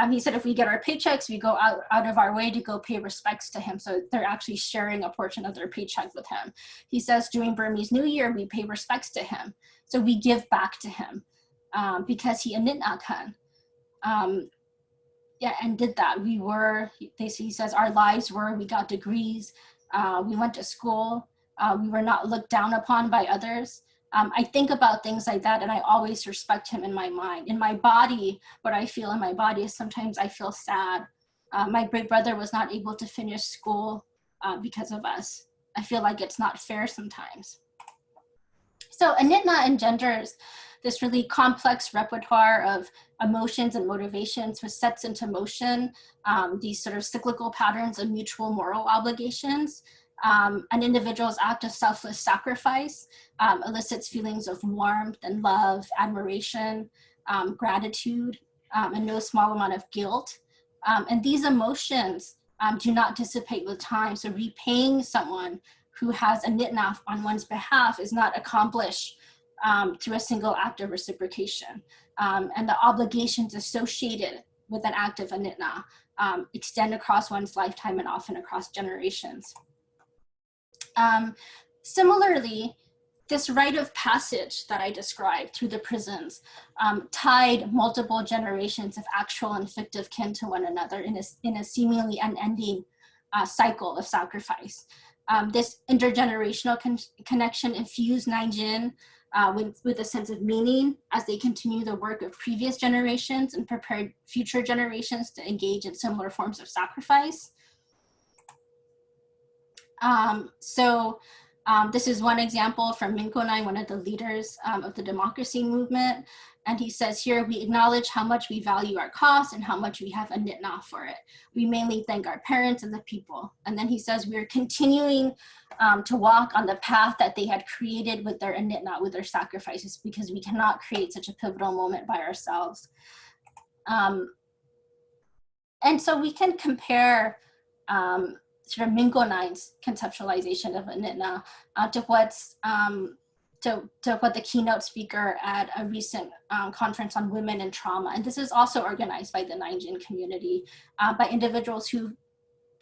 He said, if we get our paychecks, we go out of our way to go pay respects to him. So they're actually sharing a portion of their paycheck with him. He says, during Burmese New Year, we pay respects to him. So we give back to him because he and did that. He says, our lives were, we got degrees, we went to school, we were not looked down upon by others. I think about things like that, and I always respect him in my mind. In my body, what I feel in my body is sometimes I feel sad. My great brother was not able to finish school because of us. I feel like it's not fair sometimes. So Anitna engenders this really complex repertoire of emotions and motivations, which sets into motion these sort of cyclical patterns of mutual moral obligations. An individual's act of selfless sacrifice elicits feelings of warmth and love, admiration, gratitude, and no small amount of guilt. And these emotions do not dissipate with time. So repaying someone who has a nitna on one's behalf is not accomplished through a single act of reciprocation. And the obligations associated with an act of anitna extend across one's lifetime and often across generations. Similarly, this rite of passage that I described through the prisons tied multiple generations of actual and fictive kin to one another in a seemingly unending cycle of sacrifice. This intergenerational connection infused Naingkyin with a sense of meaning as they continue the work of previous generations and prepared future generations to engage in similar forms of sacrifice. This is one example from Naingkyin, one of the leaders of the democracy movement. And he says here, we acknowledge how much we value our cause and how much we have a nitna for it. We mainly thank our parents and the people. And then he says, we're continuing to walk on the path that they had created with their anitna, with their sacrifices, because we cannot create such a pivotal moment by ourselves. And so we can compare sort of Naingkyin's conceptualization of anitna to what's to what the keynote speaker at a recent conference on women and trauma, and this is also organized by the Naingkyin community, by individuals who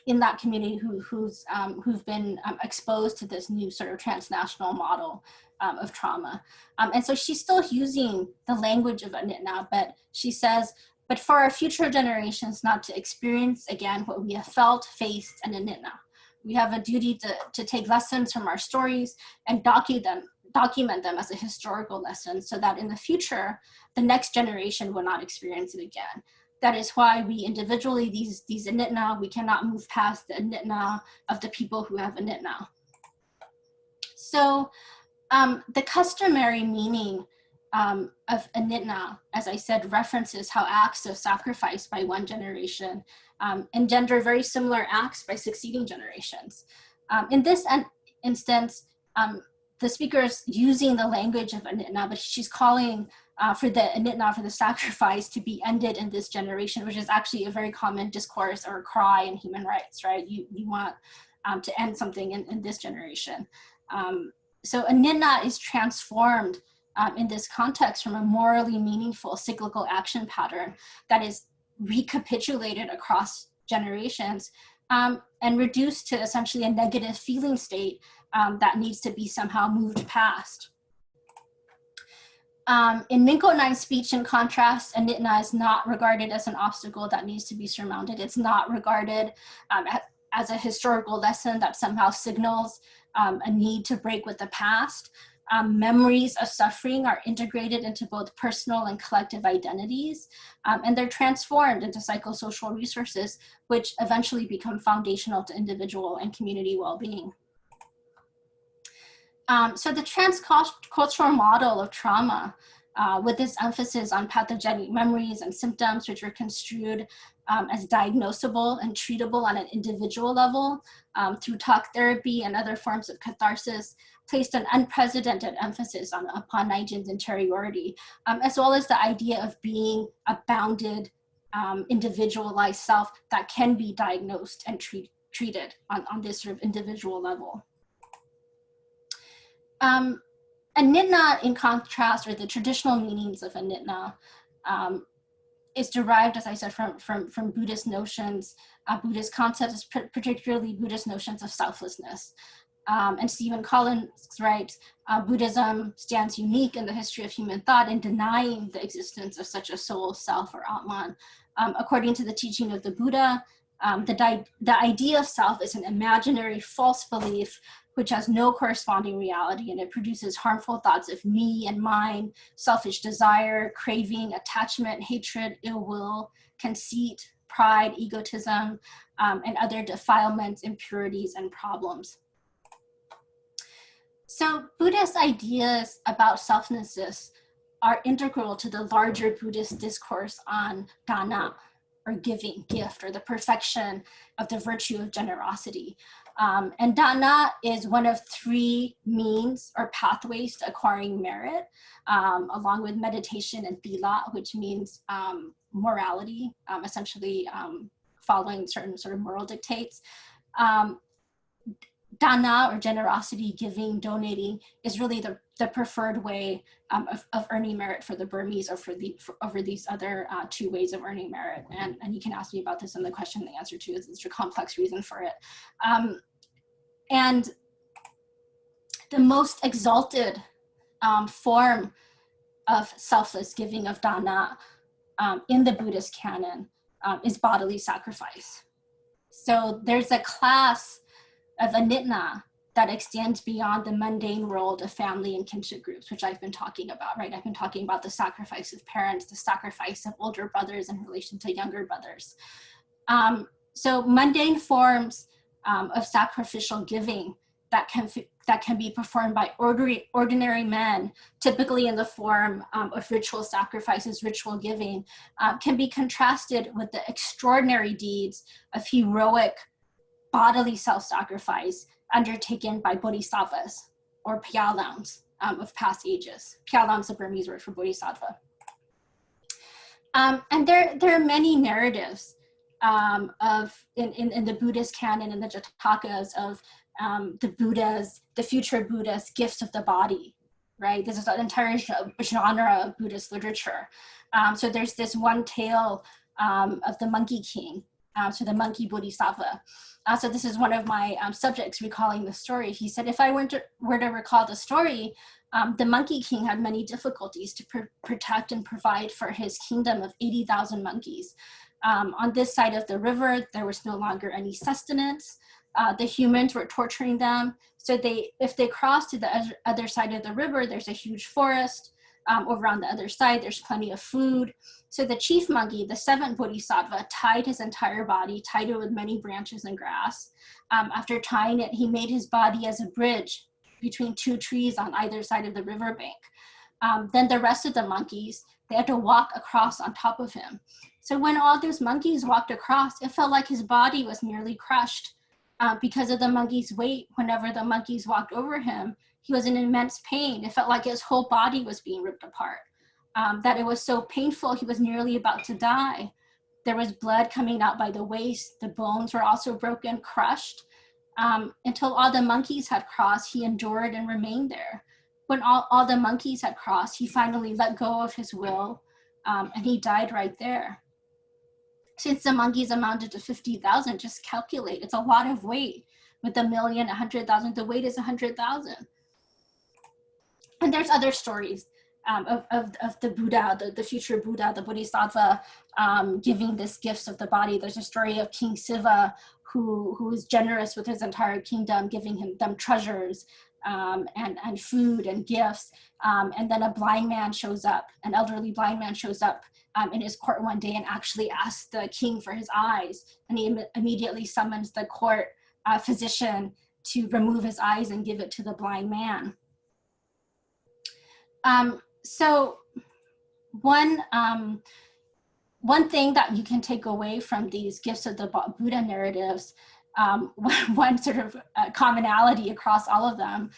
in that community who've been exposed to this new sort of transnational model of trauma. And so she's still using the language of anitna, but she says, but for our future generations not to experience again what we have felt, faced, and anitna. We have a duty to take lessons from our stories and document them as a historical lesson so that in the future, the next generation will not experience it again. That is why we individually, these anitna, we cannot move past the anitna of the people who have anitna. So the customary meaning of anitna, as I said, references how acts of sacrifice by one generation engender very similar acts by succeeding generations. In this instance, the speaker is using the language of anitna, but she's calling for the anitna, for the sacrifice to be ended in this generation, which is actually a very common discourse or cry in human rights, right? You want to end something in this generation. So anitna is transformed in this context from a morally meaningful cyclical action pattern that is recapitulated across generations and reduced to essentially a negative feeling state that needs to be somehow moved past. In Naingkyin's speech, in contrast, anitna is not regarded as an obstacle that needs to be surmounted. It's not regarded as a historical lesson that somehow signals a need to break with the past. Memories of suffering are integrated into both personal and collective identities, and they're transformed into psychosocial resources, which eventually become foundational to individual and community well-being. So the transcultural model of trauma, with this emphasis on pathogenic memories and symptoms, which are construed as diagnosable and treatable on an individual level through talk therapy and other forms of catharsis, placed an unprecedented emphasis upon Naingkyin's interiority, as well as the idea of being a bounded, individualized self that can be diagnosed and treated on this sort of individual level. Anitna, in contrast, or the traditional meanings of anitna, is derived, as I said, from Buddhist notions, Buddhist concepts, particularly Buddhist notions of selflessness. And Stephen Collins writes, Buddhism stands unique in the history of human thought in denying the existence of such a soul, self, or Atman. According to the teaching of the Buddha, The idea of self is an imaginary false belief which has no corresponding reality, and it produces harmful thoughts of me and mine, selfish desire, craving, attachment, hatred, ill will, conceit, pride, egotism, and other defilements, impurities, and problems. So Buddhist ideas about selflessness are integral to the larger Buddhist discourse on dana, or giving, gift, or the perfection of the virtue of generosity. And dana is one of three means or pathways to acquiring merit, along with meditation and thila, which means morality, essentially following certain sort of moral dictates. Dana, or generosity, giving, donating, is really the preferred way of earning merit for the Burmese, or over these other two ways of earning merit. And you can ask me about this in the question and the answer too. It's a complex reason for it. And the most exalted form of selfless giving, of dana, in the Buddhist canon is bodily sacrifice. So there's a class of anitna that extends beyond the mundane world of family and kinship groups, which I've been talking about, right? I've been talking about the sacrifice of parents, the sacrifice of older brothers in relation to younger brothers. So mundane forms of sacrificial giving that can be performed by ordinary men, typically in the form of ritual sacrifices, ritual giving, can be contrasted with the extraordinary deeds of heroic bodily self-sacrifice undertaken by bodhisattvas, or pyalams, of past ages. Pyalam is the Burmese word for bodhisattva. And there are many narratives in the Buddhist canon and the Jatakas of the future Buddha's gifts of the body, right? This is an entire genre of Buddhist literature. So there's this one tale of the Monkey King, so the monkey bodhisattva. So this is one of my subjects recalling the story. He said, if I were to recall the story, the Monkey King had many difficulties to protect and provide for his kingdom of 80,000 monkeys. On this side of the river, there was no longer any sustenance. The humans were torturing them. So if they crossed to the other side of the river, there's a huge forest. Over on the other side, there's plenty of food. So the chief monkey, the seventh bodhisattva, tied his entire body, tied it with many branches and grass. After tying it, he made his body as a bridge between two trees on either side of the riverbank. Then the rest of the monkeys, they had to walk across on top of him. So when all those monkeys walked across, it felt like his body was nearly crushed because of the monkey's weight. Whenever the monkeys walked over him, he was in immense pain. It felt like his whole body was being ripped apart, that it was so painful, he was nearly about to die. There was blood coming out by the waist. The bones were also broken, crushed. Until all the monkeys had crossed, he endured and remained there. When all the monkeys had crossed, he finally let go of his will, and he died right there. Since the monkeys amounted to 50,000, just calculate, it's a lot of weight. With 1,000,000, 100,000, the weight is 100,000. And there's other stories of the Buddha, the future Buddha, the Bodhisattva, giving this gifts of the body. There's a story of King Siva, who is generous with his entire kingdom, giving them treasures and food and gifts. And then a blind man shows up, an elderly blind man shows up in his court one day and actually asks the king for his eyes. And he immediately summons the court physician to remove his eyes and give it to the blind man. So one thing that you can take away from these gifts of the Buddha narratives, one sort of commonality across all of them,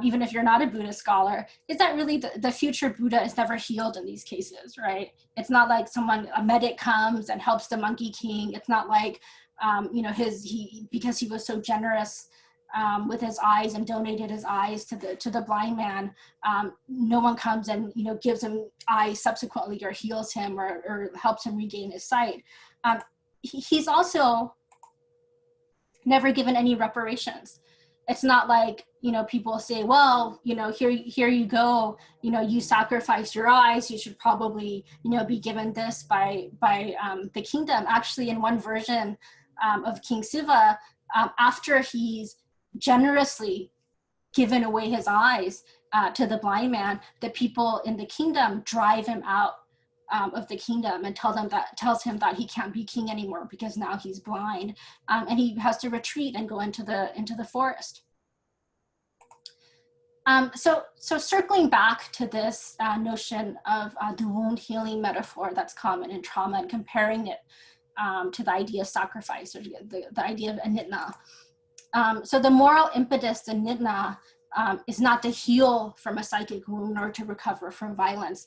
even if you're not a Buddhist scholar, is that really the future Buddha is never healed in these cases, right? It's not like a medic comes and helps the Monkey King. It's not like, because he was so generous with his eyes and donated his eyes to the blind man, no one comes and gives him eyes subsequently or heals him or helps him regain his sight. He's also never given any reparations. It's not like people say, well, here you go, you sacrificed your eyes, you should probably be given this by the kingdom. Actually, in one version of King Siva, after he's generously given away his eyes to the blind man, the people in the kingdom drive him out of the kingdom and tells him that he can't be king anymore because now he's blind, and he has to retreat and go into the forest. So circling back to this notion of the wound healing metaphor that's common in trauma and comparing it to the idea of sacrifice, or the idea of anitna. So the moral impetus in nitna is not to heal from a psychic wound or to recover from violence.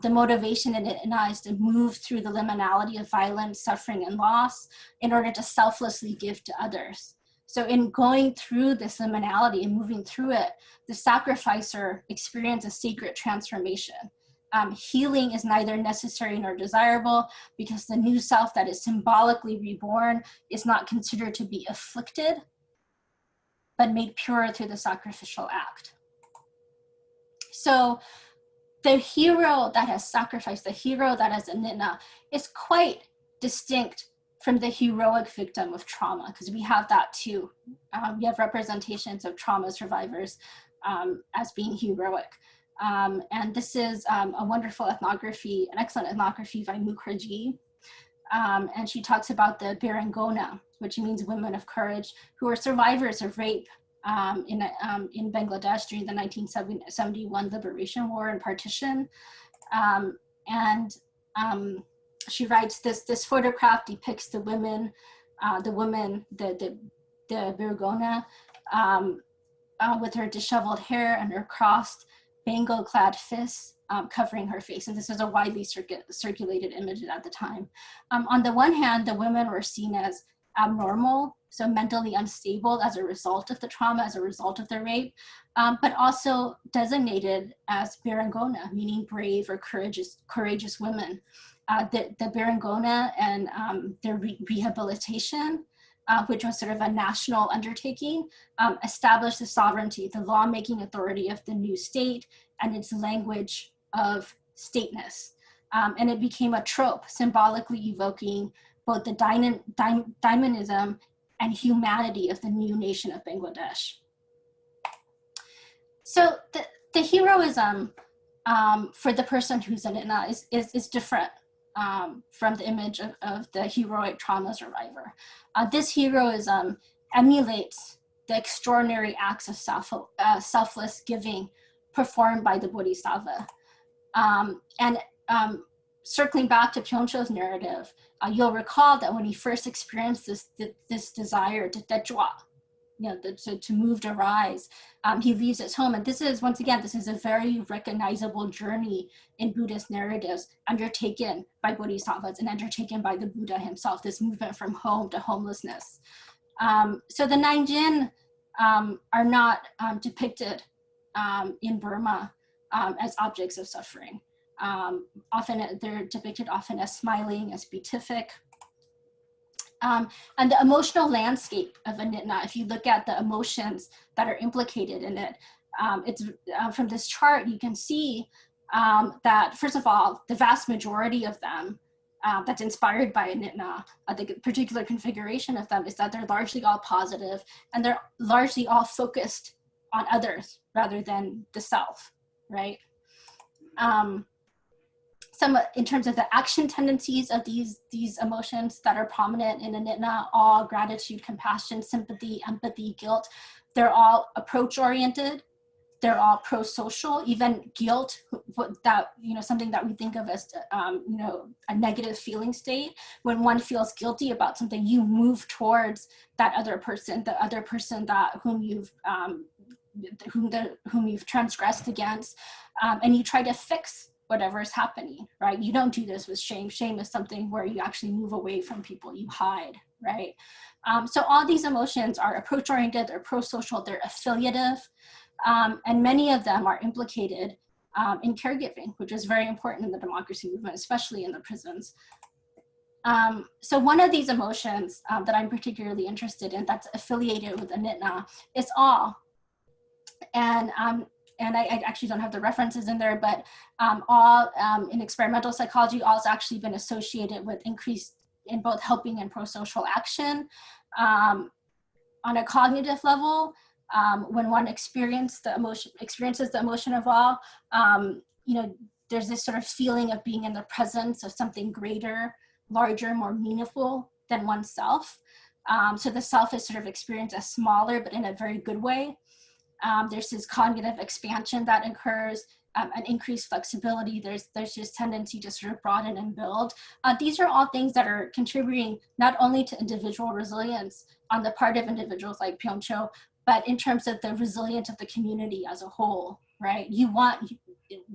The motivation in nitna is to move through the liminality of violence, suffering, and loss in order to selflessly give to others. So in going through this liminality and moving through it, the sacrificer experiences sacred transformation. Healing is neither necessary nor desirable because the new self that is symbolically reborn is not considered to be afflicted, but made pure through the sacrificial act. So the hero that has sacrificed, the hero that has anitna, is quite distinct from the heroic victim of trauma, because we have that too. We have representations of trauma survivors as being heroic. And this is a wonderful ethnography, an excellent ethnography by Mukherjee. And she talks about the Birangona, which means women of courage, who are survivors of rape in Bangladesh during the 1971 Liberation War and Partition. She writes, this photograph depicts the Birangona, with her disheveled hair and her crossed, bangle-clad fists covering her face. And this is a widely circulated image at the time. On the one hand, the women were seen as abnormal, so mentally unstable as a result of the trauma, as a result of the rape, but also designated as Birangona, meaning brave or courageous women. The Birangona and their rehabilitation, which was sort of a national undertaking, established the sovereignty, the lawmaking authority of the new state and its language of stateness. And it became a trope, symbolically evoking both the dynamism and humanity of the new nation of Bangladesh. So the heroism for the person who's in it is different from the image of the heroic trauma survivor. This heroism emulates the extraordinary acts of selfless giving performed by the Bodhisattva. Circling back to Pyeongcho's narrative, you'll recall that when he first experienced this desire to dechwa, to move, to rise, he leaves his home. And this is, once again, this is a very recognizable journey in Buddhist narratives undertaken by bodhisattvas and undertaken by the Buddha himself, this movement from home to homelessness. So the Naingkyin are not depicted in Burma as objects of suffering. Often they're depicted as smiling, as beatific. And the emotional landscape of anitna, if you look at the emotions that are implicated in it, it's from this chart, you can see that, first of all, the vast majority of them that's inspired by anitna, the particular configuration of them is that they're largely all positive and they're largely all focused on others rather than the self, right? Some, in terms of the action tendencies of these emotions that are prominent in anitna, awe, gratitude, compassion, sympathy, empathy, guilt, they're all approach-oriented, they're all pro-social. Even guilt, something that we think of as a negative feeling state. When one feels guilty about something, you move towards that other person, the other person whom you've transgressed against, and you try to fix whatever is happening, right? You don't do this with shame. Shame is something where you actually move away from people, you hide, right? So all these emotions are approach-oriented, they're pro-social, they're affiliative, and many of them are implicated in caregiving, which is very important in the democracy movement, especially in the prisons. So one of these emotions that I'm particularly interested in that's affiliated with anitna is awe. And I actually don't have the references in there, but awe in experimental psychology, awe has actually been associated with increased in both helping and pro-social action. On a cognitive level, when one experiences the emotion of awe, you know, there's this sort of feeling of being in the presence of something greater, larger, more meaningful than oneself. So the self is sort of experienced as smaller, but in a very good way. There's this cognitive expansion that occurs, an increased flexibility. There's this tendency to sort of broaden and build. These are all things that are contributing not only to individual resilience on the part of individuals like Pyeongcho, but in terms of the resilience of the community as a whole, right? You want,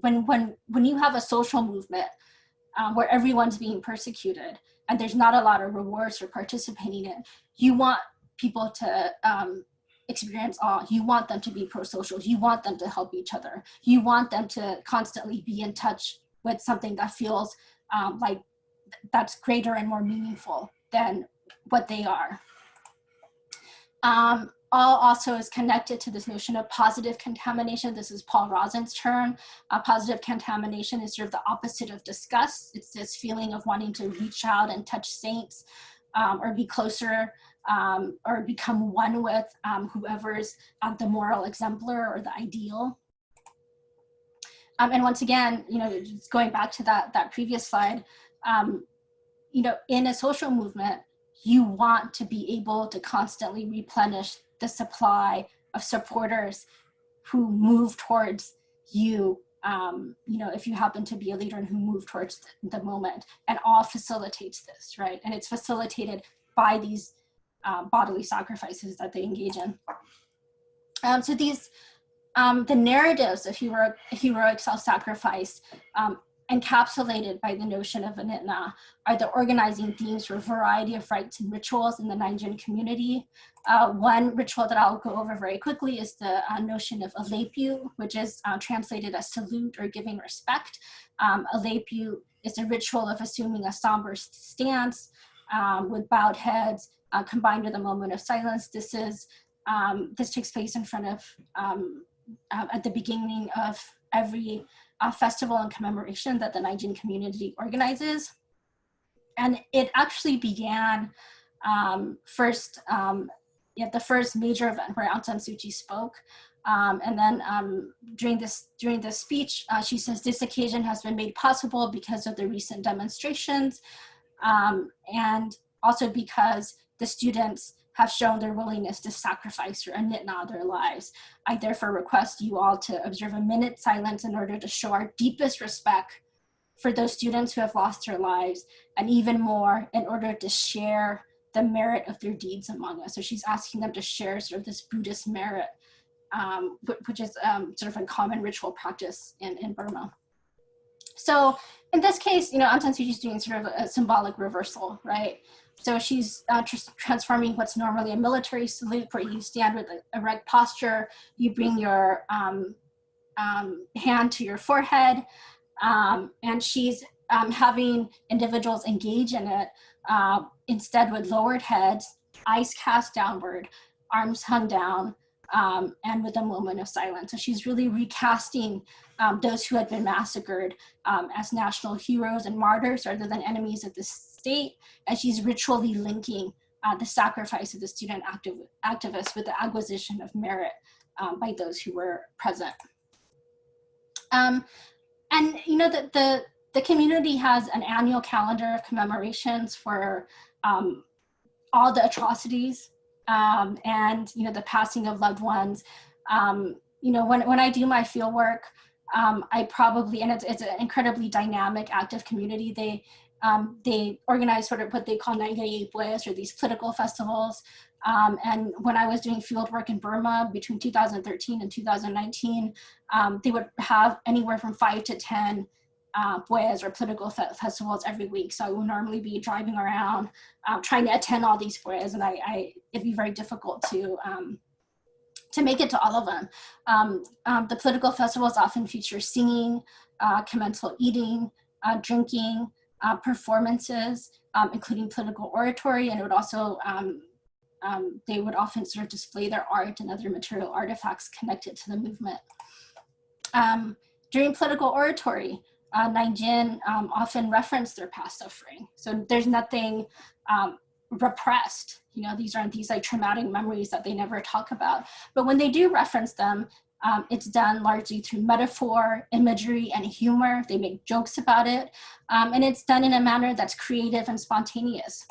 when you have a social movement where everyone's being persecuted and there's not a lot of rewards for participating in, you want people to experience awe. You want them to be pro-social. You want them to help each other. You want them to constantly be in touch with something that feels like that's greater and more meaningful than what they are. All also is connected to this notion of positive contamination. This is Paul Rosin's term. Positive contamination is sort of the opposite of disgust. It's this feeling of wanting to reach out and touch saints or be closer or become one with whoever's the moral exemplar or the ideal. And once again, you know, just going back to that previous slide, you know, in a social movement, you want to be able to constantly replenish the supply of supporters who move towards you, you know, if you happen to be a leader and who move towards the moment, and all facilitates this, right? And it's facilitated by these bodily sacrifices that they engage in. So these, the narratives of heroic self-sacrifice encapsulated by the notion of Anitna are the organizing themes for a variety of rites and rituals in the Naingkyin community. One ritual that I'll go over very quickly is the notion of Alepyu, which is translated as salute or giving respect. Alepyu is a ritual of assuming a somber stance with bowed heads, combined with a moment of silence. This takes place in front of, at the beginning of every festival and commemoration that the Naingkyin community organizes. And it actually began first at the first major event where Aung San Suu Kyi spoke. And then during this speech, she says, this occasion has been made possible because of the recent demonstrations and also because the students have shown their willingness to sacrifice or anitna their lives. I therefore request you all to observe a minute silence in order to show our deepest respect for those students who have lost their lives, and even more in order to share the merit of their deeds among us. So she's asking them to share sort of this Buddhist merit, which is sort of a common ritual practice in Burma. So in this case, you know, Aung San Suu Kyi is doing sort of a symbolic reversal, right? So she's transforming what's normally a military salute, where you stand with an erect posture, you bring your hand to your forehead, and she's having individuals engage in it instead with lowered heads, eyes cast downward, arms hung down, and with a moment of silence. So she's really recasting those who had been massacred as national heroes and martyrs rather than enemies of the state. And she's ritually linking the sacrifice of the student activists with the acquisition of merit by those who were present. And you know, the community has an annual calendar of commemorations for all the atrocities and, you know, the passing of loved ones. You know, when I do my field work, I probably, and it's an incredibly dynamic, active community. They organize sort of what they call Naingkyin, or these political festivals. And when I was doing field work in Burma between 2013 and 2019, they would have anywhere from 5 to 10 boyas or political festivals every week. So I would normally be driving around trying to attend all these boyas, and it'd be very difficult to make it to all of them. The political festivals often feature singing, commensal eating, drinking, performances, including political oratory, and it would also they would often sort of display their art and other material artifacts connected to the movement. During political oratory, Naingkyin often reference their past suffering. So there's nothing repressed. You know, these aren't these like traumatic memories that they never talk about. But when they do reference them, it's done largely through metaphor, imagery, and humor. They make jokes about it. And it's done in a manner that's creative and spontaneous.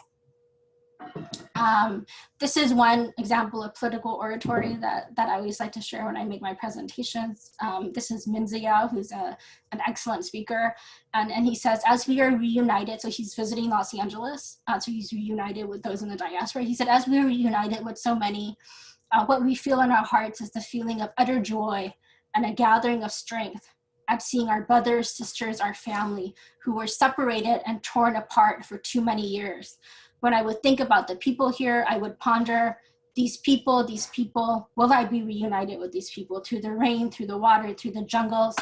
This is one example of political oratory that I always like to share when I make my presentations. This is Min Ziyao, who's an excellent speaker. And he says, as we are reunited, so he's visiting Los Angeles, so he's reunited with those in the diaspora. He said, as we are reunited with so many, what we feel in our hearts is the feeling of utter joy and a gathering of strength at seeing our brothers, sisters, our family, who were separated and torn apart for too many years. When I would think about the people here, I would ponder, these people, will I be reunited with these people through the rain, through the water, through the jungles,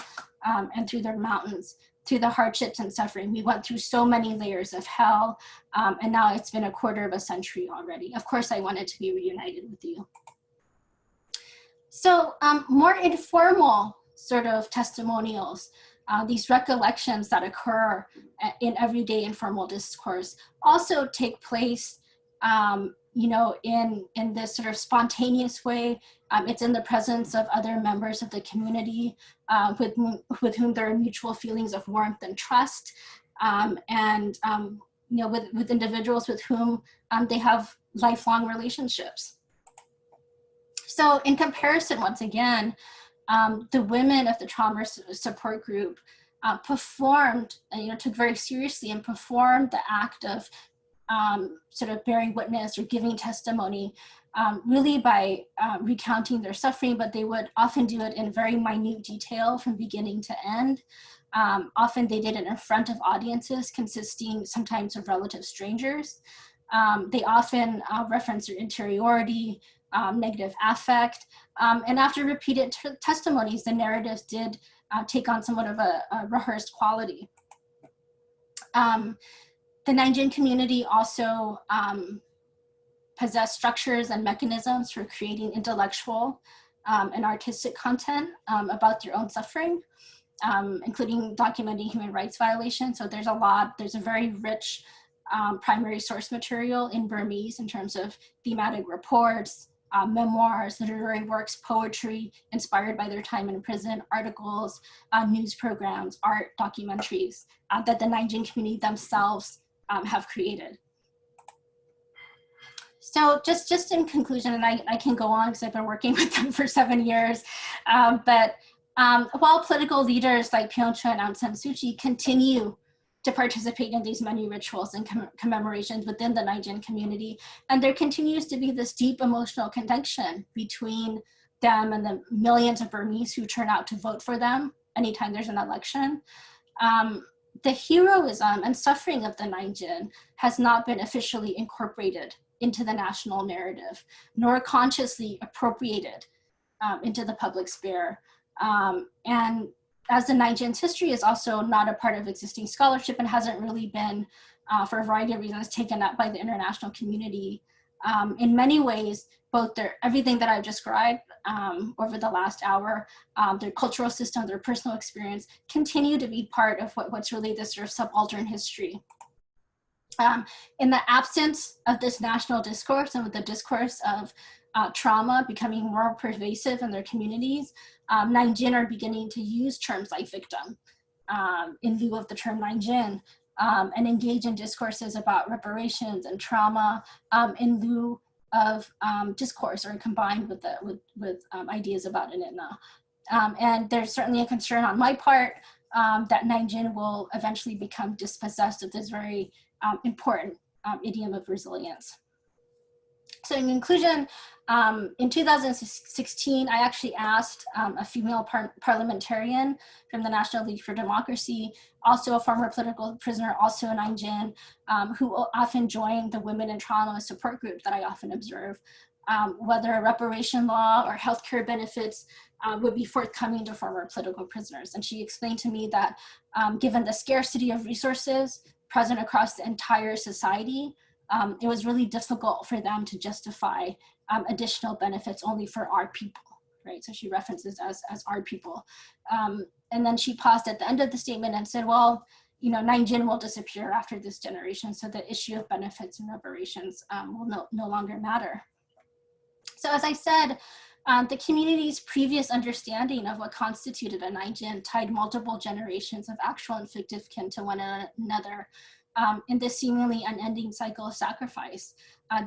and through the mountains, through the hardships and suffering. We went through so many layers of hell, and now it's been a quarter of a century already. Of course, I wanted to be reunited with you. So more informal sort of testimonials, these recollections that occur in everyday informal discourse also take place, you know, in this sort of spontaneous way. It's in the presence of other members of the community with whom there are mutual feelings of warmth and trust, and you know, with individuals with whom they have lifelong relationships. So in comparison, once again, the women of the trauma support group performed, you know, took very seriously and performed the act of sort of bearing witness or giving testimony, really by recounting their suffering, but they would often do it in very minute detail from beginning to end. Often they did it in front of audiences consisting sometimes of relative strangers. They often reference their interiority, negative affect, and after repeated testimonies, the narratives did take on somewhat of a rehearsed quality. The Naingkyin community also possessed structures and mechanisms for creating intellectual and artistic content about their own suffering, including documenting human rights violations. So there's a very rich primary source material in Burmese in terms of thematic reports, memoirs, literary works, poetry inspired by their time in prison, articles, news programs, art, documentaries that the Naingkyin community themselves have created. So just in conclusion, and I can go on because I've been working with them for 7 years, but while political leaders like Pyeongchun and Aung San Suu Kyi continue to participate in these many rituals and commemorations within the Naingkyin community, and there continues to be this deep emotional connection between them and the millions of Burmese who turn out to vote for them anytime there's an election. The heroism and suffering of the Naingkyin has not been officially incorporated into the national narrative, nor consciously appropriated into the public sphere. And as the Naingkyin's history is also not a part of existing scholarship and hasn't really been, for a variety of reasons, taken up by the international community, in many ways, both everything that I've described over the last hour, their cultural system, their personal experience, continue to be part of what's really this sort of subaltern history. In the absence of this national discourse and with the discourse of trauma becoming more pervasive in their communities, Naingkyin are beginning to use terms like victim in lieu of the term Naingkyin, and engage in discourses about reparations and trauma in lieu of discourse or combined with ideas about Initna. And there's certainly a concern on my part that Naingkyin will eventually become dispossessed of this very important idiom of resilience. So in conclusion, in 2016, I actually asked a female parliamentarian from the National League for Democracy, also a former political prisoner, also a Naingkyin, who often joined the Women in Trauma support group that I often observe, whether a reparation law or healthcare benefits would be forthcoming to former political prisoners. And she explained to me that given the scarcity of resources present across the entire society, it was really difficult for them to justify additional benefits only for our people, right? So she references as our people. And then she paused at the end of the statement and said, well, you know, Naingkyin will disappear after this generation, so the issue of benefits and reparations will no longer matter. So as I said, the community's previous understanding of what constituted a Naingkyin tied multiple generations of actual and fictive kin to one another in this seemingly unending cycle of sacrifice.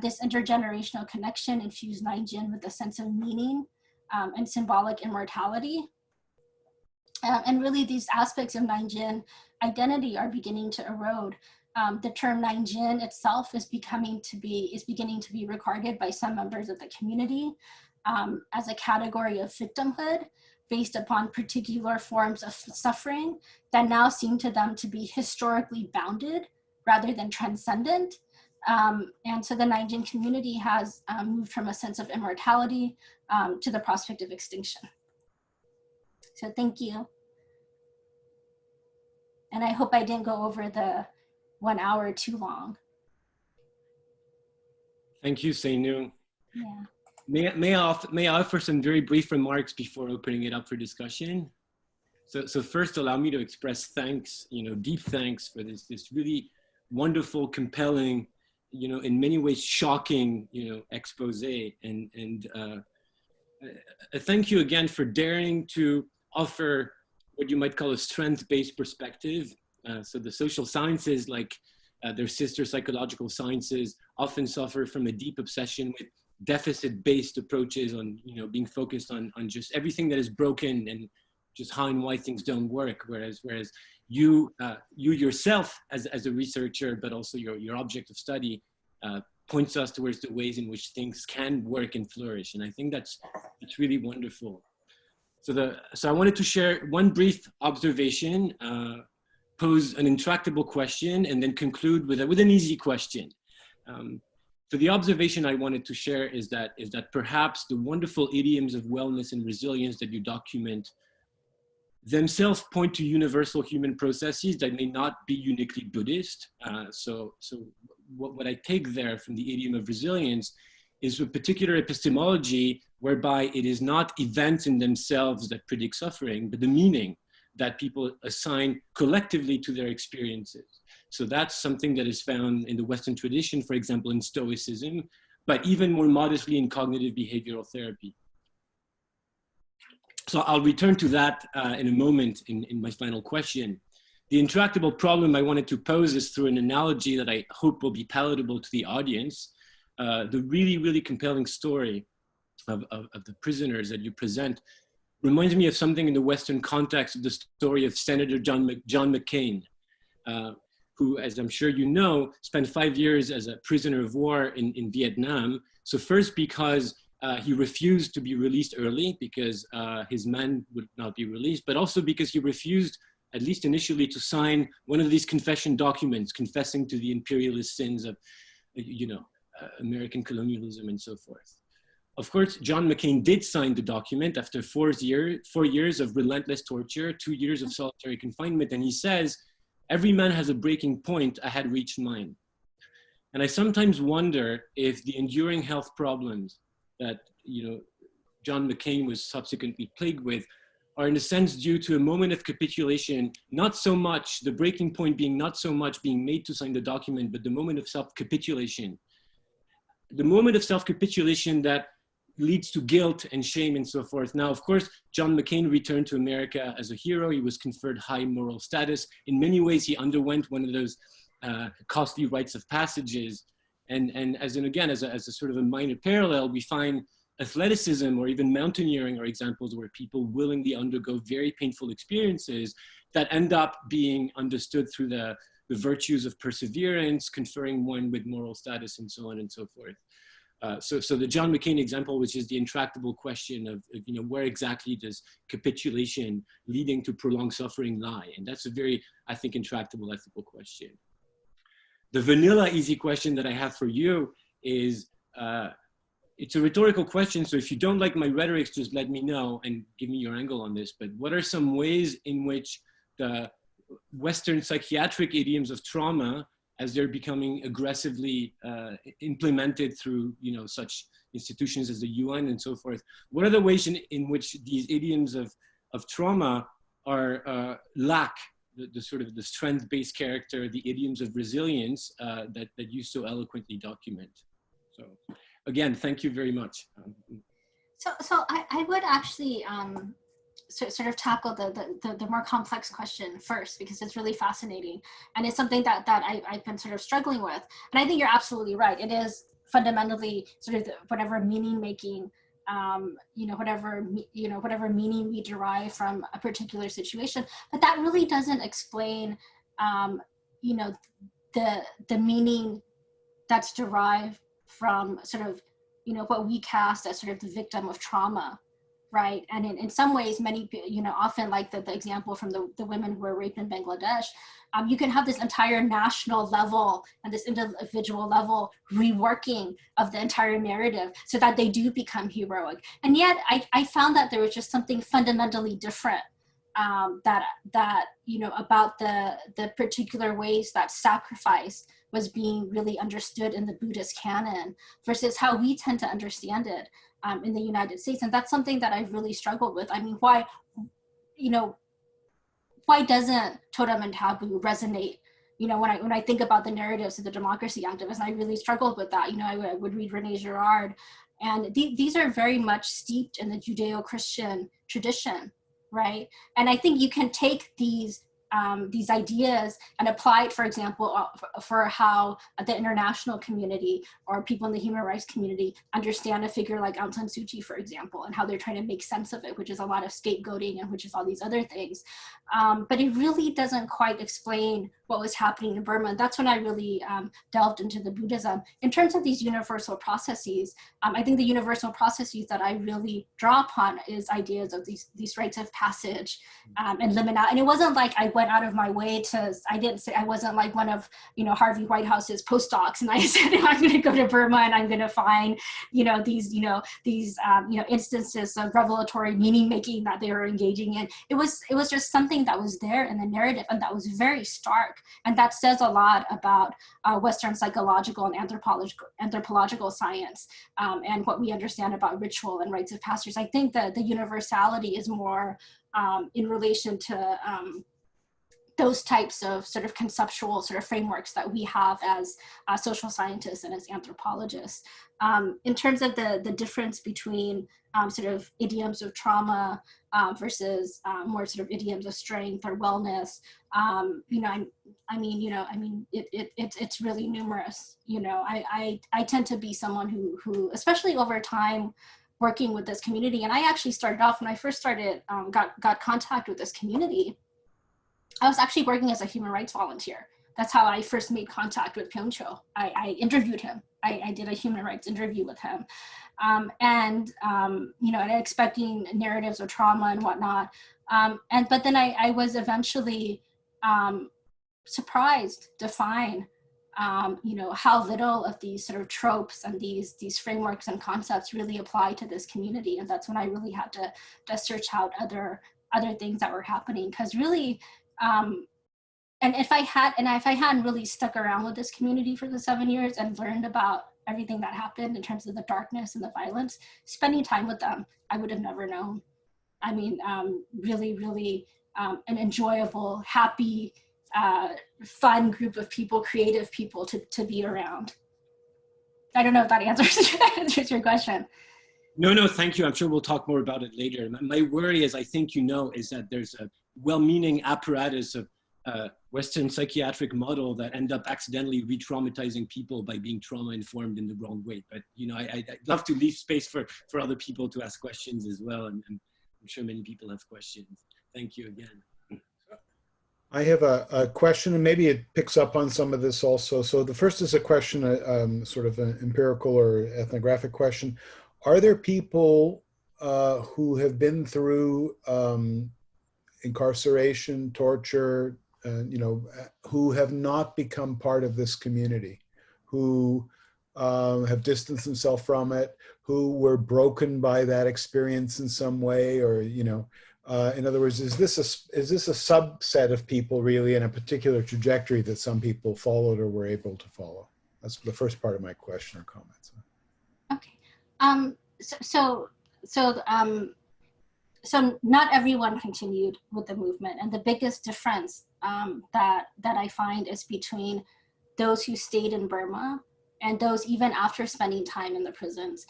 This intergenerational connection infused Naingkyin with a sense of meaning and symbolic immortality. And really these aspects of Naingkyin identity are beginning to erode. The term Naingkyin itself is beginning to be regarded by some members of the community as a category of victimhood based upon particular forms of suffering that now seem to them to be historically bounded rather than transcendent. And so the Naingkyin community has moved from a sense of immortality to the prospect of extinction. So thank you. And I hope I didn't go over the 1 hour too long. Thank you, Seinenu. Yeah. May I offer some very brief remarks before opening it up for discussion? So first, allow me to express thanks, deep thanks for this really wonderful, compelling, in many ways shocking, expose. And thank you again for daring to offer what you might call a strength-based perspective. So the social sciences, like their sister psychological sciences, often suffer from a deep obsession with deficit-based approaches on, being focused on just everything that is broken and just how and why things don't work. Whereas you yourself as a researcher, but also your object of study, points us towards the ways in which things can work and flourish. And I think that's really wonderful. So I wanted to share one brief observation, pose an intractable question, and then conclude with an easy question. So the observation I wanted to share is that perhaps the wonderful idioms of wellness and resilience that you document themselves point to universal human processes that may not be uniquely Buddhist. So what I take there from the idiom of resilience is a particular epistemology whereby it is not events in themselves that predict suffering, but the meaning that people assign collectively to their experiences. So that's something that is found in the Western tradition, for example, in Stoicism, but even more modestly in cognitive behavioral therapy. So I'll return to that in a moment in my final question. The intractable problem I wanted to pose is through an analogy that I hope will be palatable to the audience. The really, really compelling story of the prisoners that you present reminds me of something in the Western context of the story of Senator John McCain, who, as I'm sure you know, spent 5 years as a prisoner of war in Vietnam. So first because he refused to be released early because his men would not be released, but also because he refused, at least initially, to sign one of these confession documents confessing to the imperialist sins of, American colonialism and so forth. Of course, John McCain did sign the document after 4 years of relentless torture, 2 years of solitary confinement, and he says, "Every man has a breaking point. I had reached mine." And I sometimes wonder if the enduring health problems that John McCain was subsequently plagued with are in a sense due to a moment of capitulation, not so much, the breaking point being not so much being made to sign the document, but the moment of self-capitulation. The moment of self-capitulation that leads to guilt and shame and so forth. Now, of course, John McCain returned to America as a hero. He was conferred high moral status. In many ways, he underwent one of those costly rites of passages. And as a sort of a minor parallel, we find athleticism or even mountaineering are examples where people willingly undergo very painful experiences that end up being understood through the virtues of perseverance, conferring one with moral status, and so on and so forth. So the John McCain example, which is the intractable question of where exactly does capitulation leading to prolonged suffering lie? And that's a very, I think, intractable ethical question. The vanilla easy question that I have for you is, it's a rhetorical question, so if you don't like my rhetorics, just let me know and give me your angle on this. But what are some ways in which the Western psychiatric idioms of trauma, as they're becoming aggressively implemented through such institutions as the UN and so forth, what are the ways in which these idioms of trauma lack the sort of the strength-based character, the idioms of resilience that you so eloquently document. So again, thank you very much. So I would actually sort of tackle the more complex question first, because it's really fascinating. And it's something that I've been sort of struggling with. And I think you're absolutely right. It is fundamentally sort of whatever meaning making, whatever meaning we derive from a particular situation. But that really doesn't explain, the meaning that's derived from sort of, what we cast as sort of the victim of trauma, right? And in some ways, many, often like the example from the women who were raped in Bangladesh, you can have this entire national level and this individual level reworking of the entire narrative so that they do become heroic. And yet I found that there was just something fundamentally different about the particular ways that sacrifice was being really understood in the Buddhist canon versus how we tend to understand it in the United States. And that's something that I've really struggled with. I mean, why doesn't totem and taboo resonate? When I think about the narratives of the democracy activists, I really struggled with that. I would read René Girard, and these are very much steeped in the Judeo-Christian tradition, right? And I think you can take these ideas and apply it, for example, for how the international community or people in the human rights community understand a figure like Aung San Suu Kyi, for example, and how they're trying to make sense of it, which is a lot of scapegoating and which is all these other things. But it really doesn't quite explain what was happening in Burma. And that's when I really delved into the Buddhism. In terms of these universal processes, I think the universal processes that I really draw upon is ideas of these rites of passage and liminality. And it wasn't like I went out of my way I wasn't like one of, Harvey Whitehouse's postdocs. And I said, I'm going to go to Burma and I'm going to find, these instances of revelatory meaning making that they were engaging in. It was just something that was there in the narrative and that was very stark. And that says a lot about Western psychological and anthropological science and what we understand about ritual and rites of passage. I think that the universality is more in relation to those types of sort of conceptual sort of frameworks that we have as social scientists and as anthropologists. In terms of the difference between sort of idioms of trauma versus more sort of idioms of strength or wellness, it's really numerous. I tend to be someone who, especially over time, working with this community, and I actually started off when I first started, got contact with this community. I was actually working as a human rights volunteer. That's how I first made contact with Pyeongcho. I interviewed him. I did a human rights interview with him. And expecting narratives of trauma and whatnot. But then I was eventually surprised to find, how little of these sort of tropes and these frameworks and concepts really apply to this community. And that's when I really had to search out other things that were happening. Because really, and if I hadn't really stuck around with this community for the 7 years and learned about everything that happened in terms of the darkness and the violence, spending time with them, I would have never known. I mean, really, really an enjoyable, happy, fun group of people, creative people to be around. I don't know if that answers your question. No, thank you. I'm sure we'll talk more about it later. My worry, as I think is that there's a well-meaning apparatus of Western psychiatric model that end up accidentally re-traumatizing people by being trauma-informed in the wrong way. But, I'd love to leave space for other people to ask questions as well. And I'm sure many people have questions. Thank you again. I have a question, and maybe it picks up on some of this also. So the first is a question, sort of an empirical or ethnographic question. Are there people who have been through incarceration, torture, who have not become part of this community, who have distanced themselves from it, who were broken by that experience in some way, or in other words, is this a subset of people really in a particular trajectory that some people followed or were able to follow? That's the first part of my question or comments. Okay. so not everyone continued with the movement, and the biggest difference that I find is between those who stayed in Burma and those even after spending time in the prisons,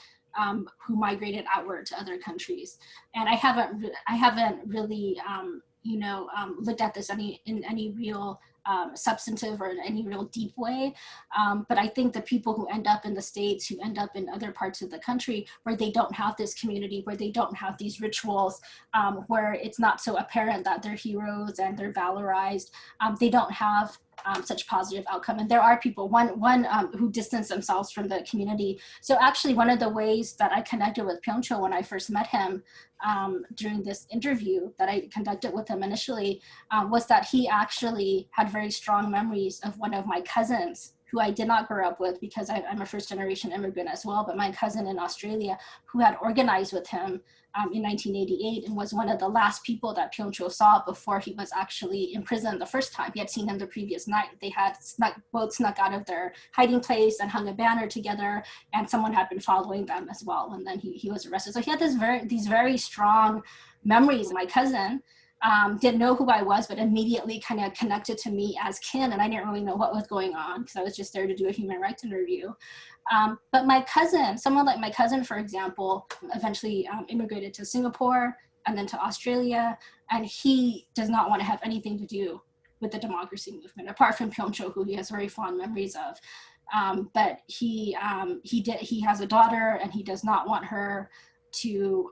who migrated outward to other countries. And I haven't really looked at this in any real substantive or in any real deep way. But I think the people who end up in the States, who end up in other parts of the country where they don't have this community, where they don't have these rituals, where it's not so apparent that they're heroes and they're valorized, they don't have such positive outcome. And there are people, one who distance themselves from the community. So actually one of the ways that I connected with Pyeongcho when I first met him during this interview that I conducted with him initially was that he actually had very strong memories of one of my cousins who I did not grow up with because I'm a first generation immigrant as well, but my cousin in Australia who had organized with him in 1988 and was one of the last people that Pyeongcho saw before he was actually imprisoned the first time. He had seen him the previous night. They had both snuck out of their hiding place and hung a banner together, and someone had been following them as well. And then he was arrested. So he had these very strong memories. My cousin didn't know who I was, but immediately kind of connected to me as kin, and I didn't really know what was going on because I was just there to do a human rights interview. But my cousin, someone like my cousin, for example, eventually immigrated to Singapore and then to Australia, and he does not want to have anything to do with the democracy movement, apart from Pyeongcho, who he has very fond memories of. But he has a daughter, and he does not want her to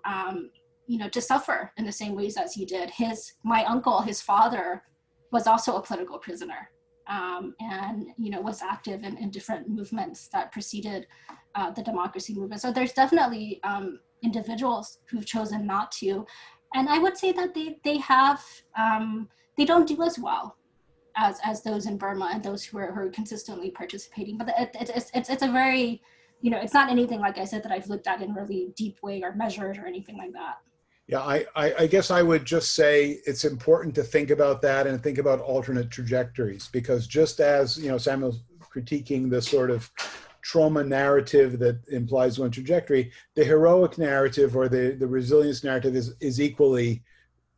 to suffer in the same ways as he did. My uncle, his father, was also a political prisoner, and was active in different movements that preceded the democracy movement. So there's definitely individuals who've chosen not to, and I would say that they don't do as well as those in Burma and those who are consistently participating. But it's a very, it's not anything, like I said, that I've looked at in a really deep way or measured or anything like that. Yeah, I guess I would just say it's important to think about that and think about alternate trajectories, because just as, Samuel's critiquing the sort of trauma narrative that implies one trajectory, the heroic narrative or the resilience narrative is equally,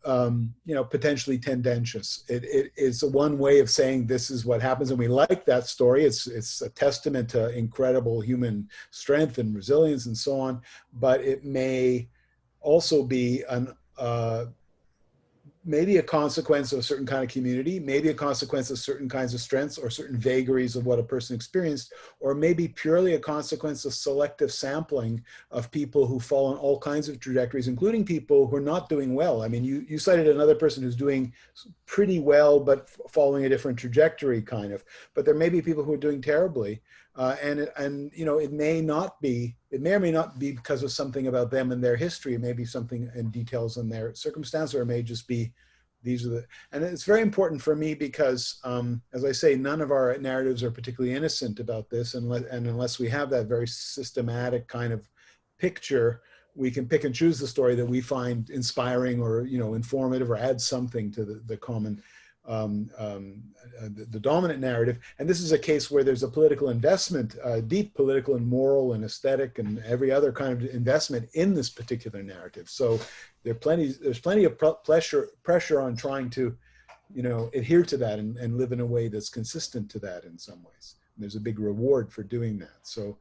potentially tendentious. It is one way of saying this is what happens, and we like that story. It's a testament to incredible human strength and resilience and so on, but it may also be maybe a consequence of a certain kind of community, maybe a consequence of certain kinds of strengths or certain vagaries of what a person experienced, or maybe purely a consequence of selective sampling of people who fall on all kinds of trajectories, including people who are not doing well. I mean, you cited another person who's doing pretty well, but following a different trajectory kind of, but there may be people who are doing terribly. It may or may not be because of something about them and their history. It may be something in details in their circumstance, or it may just be and it's very important for me because, as I say, none of our narratives are particularly innocent about this, and unless we have that very systematic kind of picture, we can pick and choose the story that we find inspiring or, informative or add something to the common the dominant narrative. And this is a case where there's a political investment, deep political and moral and aesthetic and every other kind of investment in this particular narrative. So there's plenty of pressure on trying to, adhere to that and live in a way that's consistent to that in some ways. And there's a big reward for doing that. So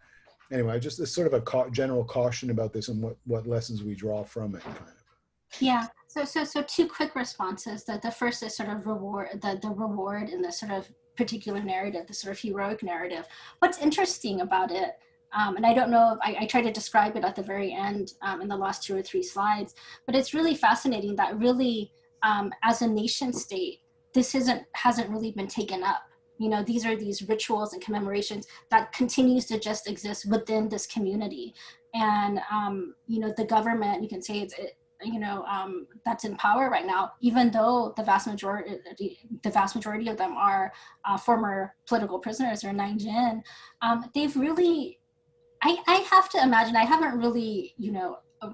anyway, just this sort of a general caution about this and what lessons we draw from it, kind of. Yeah. So two quick responses. The first is sort of the reward in the sort of particular narrative, the sort of heroic narrative. What's interesting about it, and I don't know if I try to describe it at the very end in the last 2 or 3 slides, but it's really fascinating that really as a nation state, this hasn't really been taken up. These are these rituals and commemorations that continues to just exist within this community. And, the government, you can say that's in power right now, even though the vast majority of them are former political prisoners or Naingkyin, they've really, I have to imagine, I haven't really,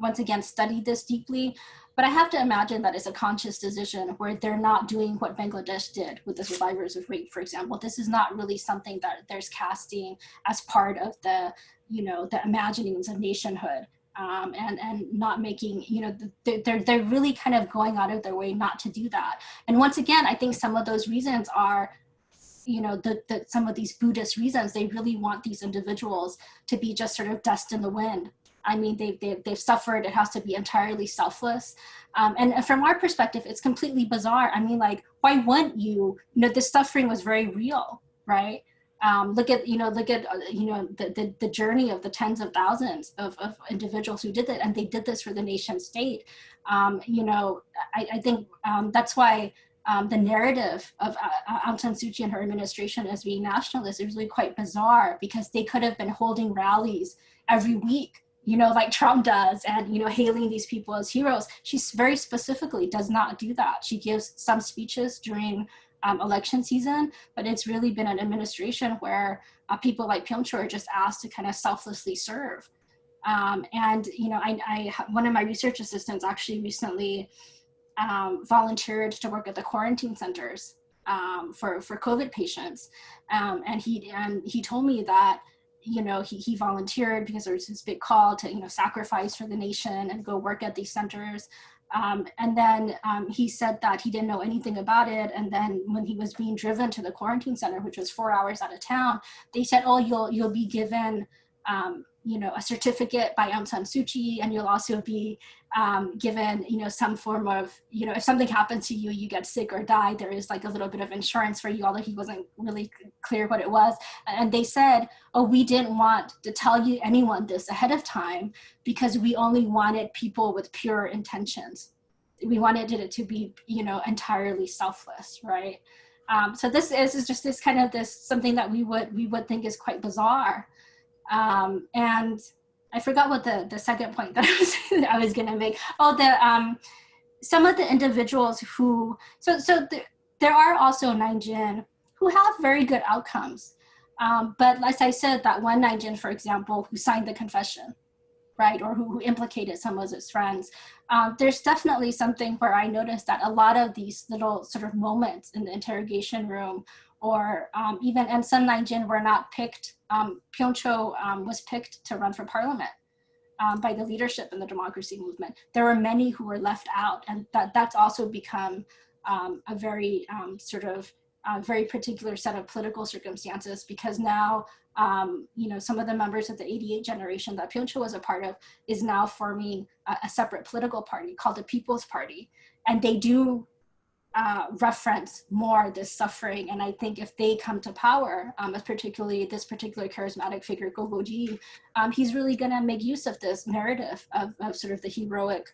once again, studied this deeply, but I have to imagine that it's a conscious decision where they're not doing what Bangladesh did with the survivors of rape, for example. This is not really something that there's casting as part of the, the imaginings of nationhood. and not making, they're really kind of going out of their way not to do that. And once again, I think some of those reasons are, some of these Buddhist reasons, they really want these individuals to be just sort of dust in the wind. I mean, they've suffered, it has to be entirely selfless. And from our perspective, it's completely bizarre. I mean, like, why wouldn't you, this suffering was very real, right? Look at the journey of the tens of thousands of individuals who did it, and they did this for the nation state. I think that's why the narrative of Aung San Suu Kyi and her administration as being nationalist is really quite bizarre, because they could have been holding rallies every week, like Trump does, and hailing these people as heroes. She very specifically does not do that. She gives some speeches during election season, but it's really been an administration where people like Pyoncho are just asked to kind of selflessly serve. And one of my research assistants actually recently volunteered to work at the quarantine centers for COVID patients, and he told me that he volunteered because there was this big call to sacrifice for the nation and go work at these centers. And then he said that he didn't know anything about it. And then when he was being driven to the quarantine center, which was 4 hours out of town, they said, "Oh, you'll be given, a certificate by Aung San Suu Kyi, and you'll also be given, some form of, if something happens to you, you get sick or die, there is like a little bit of insurance for you," although he wasn't really clear what it was. And they said, "Oh, we didn't want to tell anyone this ahead of time because we only wanted people with pure intentions. We wanted it to be, entirely selfless," right? So this is just this kind of something that we would think is quite bizarre. And I forgot what the second point that I was going to make. Oh, some of the individuals who, there are also Naingkyin who have very good outcomes. But as I said, that one Naingkyin, for example, who signed the confession, right, or who implicated some of his friends, there's definitely something where I noticed that a lot of these little sort of moments in the interrogation room, or and some Naingkyin were not picked. Pyoncho was picked to run for parliament by the leadership in the democracy movement. There were many who were left out, and that's also become a very very particular set of political circumstances, because now some of the members of the 88 generation that Pyoncho was a part of is now forming a separate political party called the People's Party, and they do reference more this suffering. And I think if they come to power, as particularly this particular charismatic figure, Go Go-ji, he's really going to make use of this narrative of sort of the heroic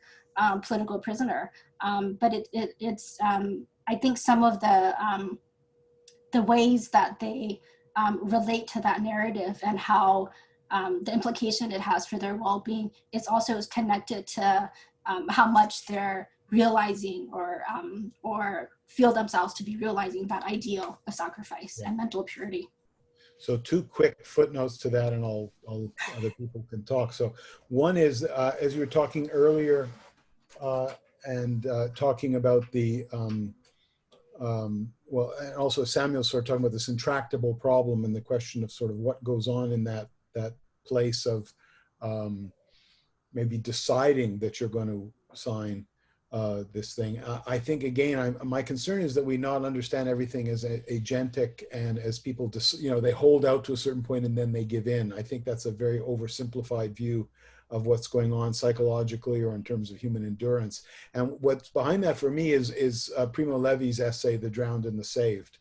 political prisoner. But it's I think some of the ways that they relate to that narrative and how the implication it has for their well-being is also connected to how much they're realizing or feel themselves to be realizing that ideal of sacrifice and mental purity. So 2 quick footnotes to that, and other people can talk. So one is, as you were talking earlier, and talking about the, and also Samuel sort of talking about this intractable problem and the question of sort of what goes on in that place of maybe deciding that you're going to sign this thing. I think, again, my concern is that we not understand everything as agentic, and as people, they hold out to a certain point and then they give in. I think that's a very oversimplified view of what's going on psychologically or in terms of human endurance. And what's behind that for me is Primo Levi's essay, The Drowned and the Saved,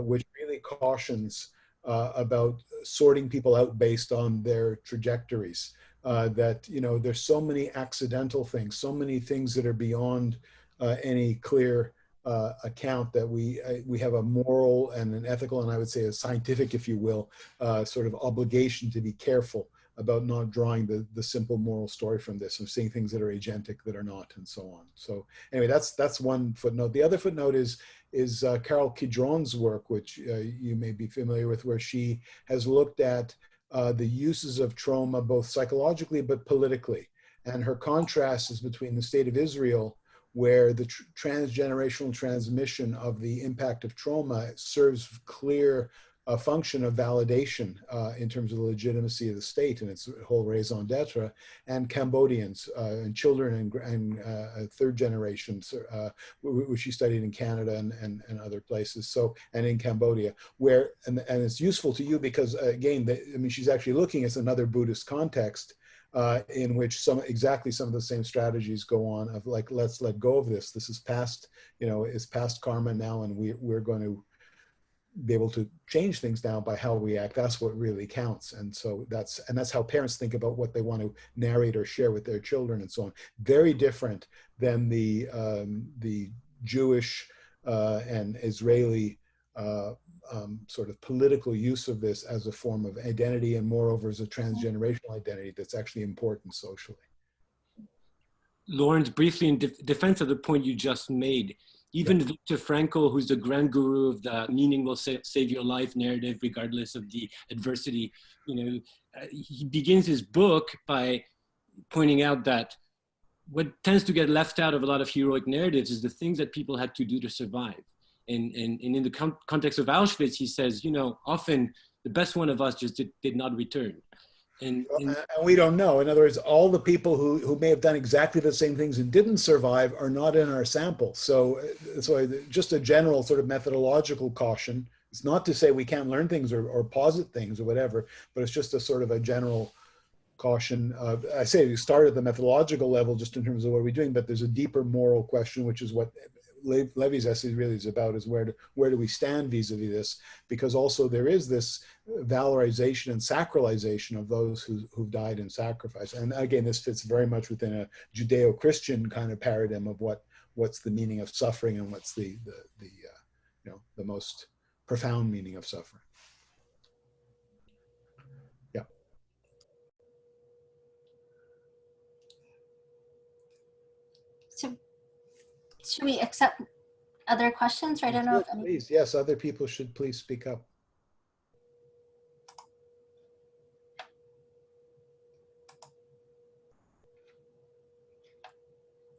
which really cautions about sorting people out based on their trajectories. That there's so many accidental things, so many things that are beyond any clear account, that we have a moral and an ethical, and I would say a scientific, if you will, sort of obligation to be careful about not drawing the simple moral story from this, and seeing things that are agentic that are not, and so on. So anyway, that's one footnote. The other footnote is Carol Kidron's work, which you may be familiar with, where she has looked at the uses of trauma, both psychologically but politically. And her contrast is between the state of Israel, where the transgenerational transmission of the impact of trauma serves clear a function of validation in terms of the legitimacy of the state and its whole raison d'etre, and Cambodians and children and third generations, which she studied in Canada and other places. So, and in Cambodia, where, and it's useful to you because again, I mean, she's actually looking at another Buddhist context in which exactly some of the same strategies go on of like, let's let go of this. This is past, you know, it's past karma now, and we're going to be able to change things now by how we act. That's what really counts. And so that's how parents think about what they want to narrate or share with their children and so on. Very different than the Jewish and Israeli sort of political use of this as a form of identity, and moreover as a transgenerational identity that's actually important socially. Lawrence, briefly in defense of the point you just made, even Viktor Frankl, who's the grand guru of the meaning will save your life narrative regardless of the adversity, you know, he begins his book by pointing out that what tends to get left out of a lot of heroic narratives is the things that people had to do to survive. And in the context of Auschwitz, he says, you know, often the best one of us just did not return. And we don't know. In other words, all the people who may have done exactly the same things and didn't survive are not in our sample. So just a general sort of methodological caution. It's not to say we can't learn things or posit things or whatever, but it's just a sort of a general caution. I say we start at the methodological level just in terms of what we're doing, but there's a deeper moral question, which is what Levy's essay really is about, is where do we stand vis-a-vis this, because also there is this valorization and sacralization of those who've died in sacrifice. And again, this fits very much within a Judeo-Christian kind of paradigm of what's the meaning of suffering and what's the you know, the most profound meaning of suffering. Yeah. So should we accept other questions? Or I don't know if any. Please, yes, other people should please speak up.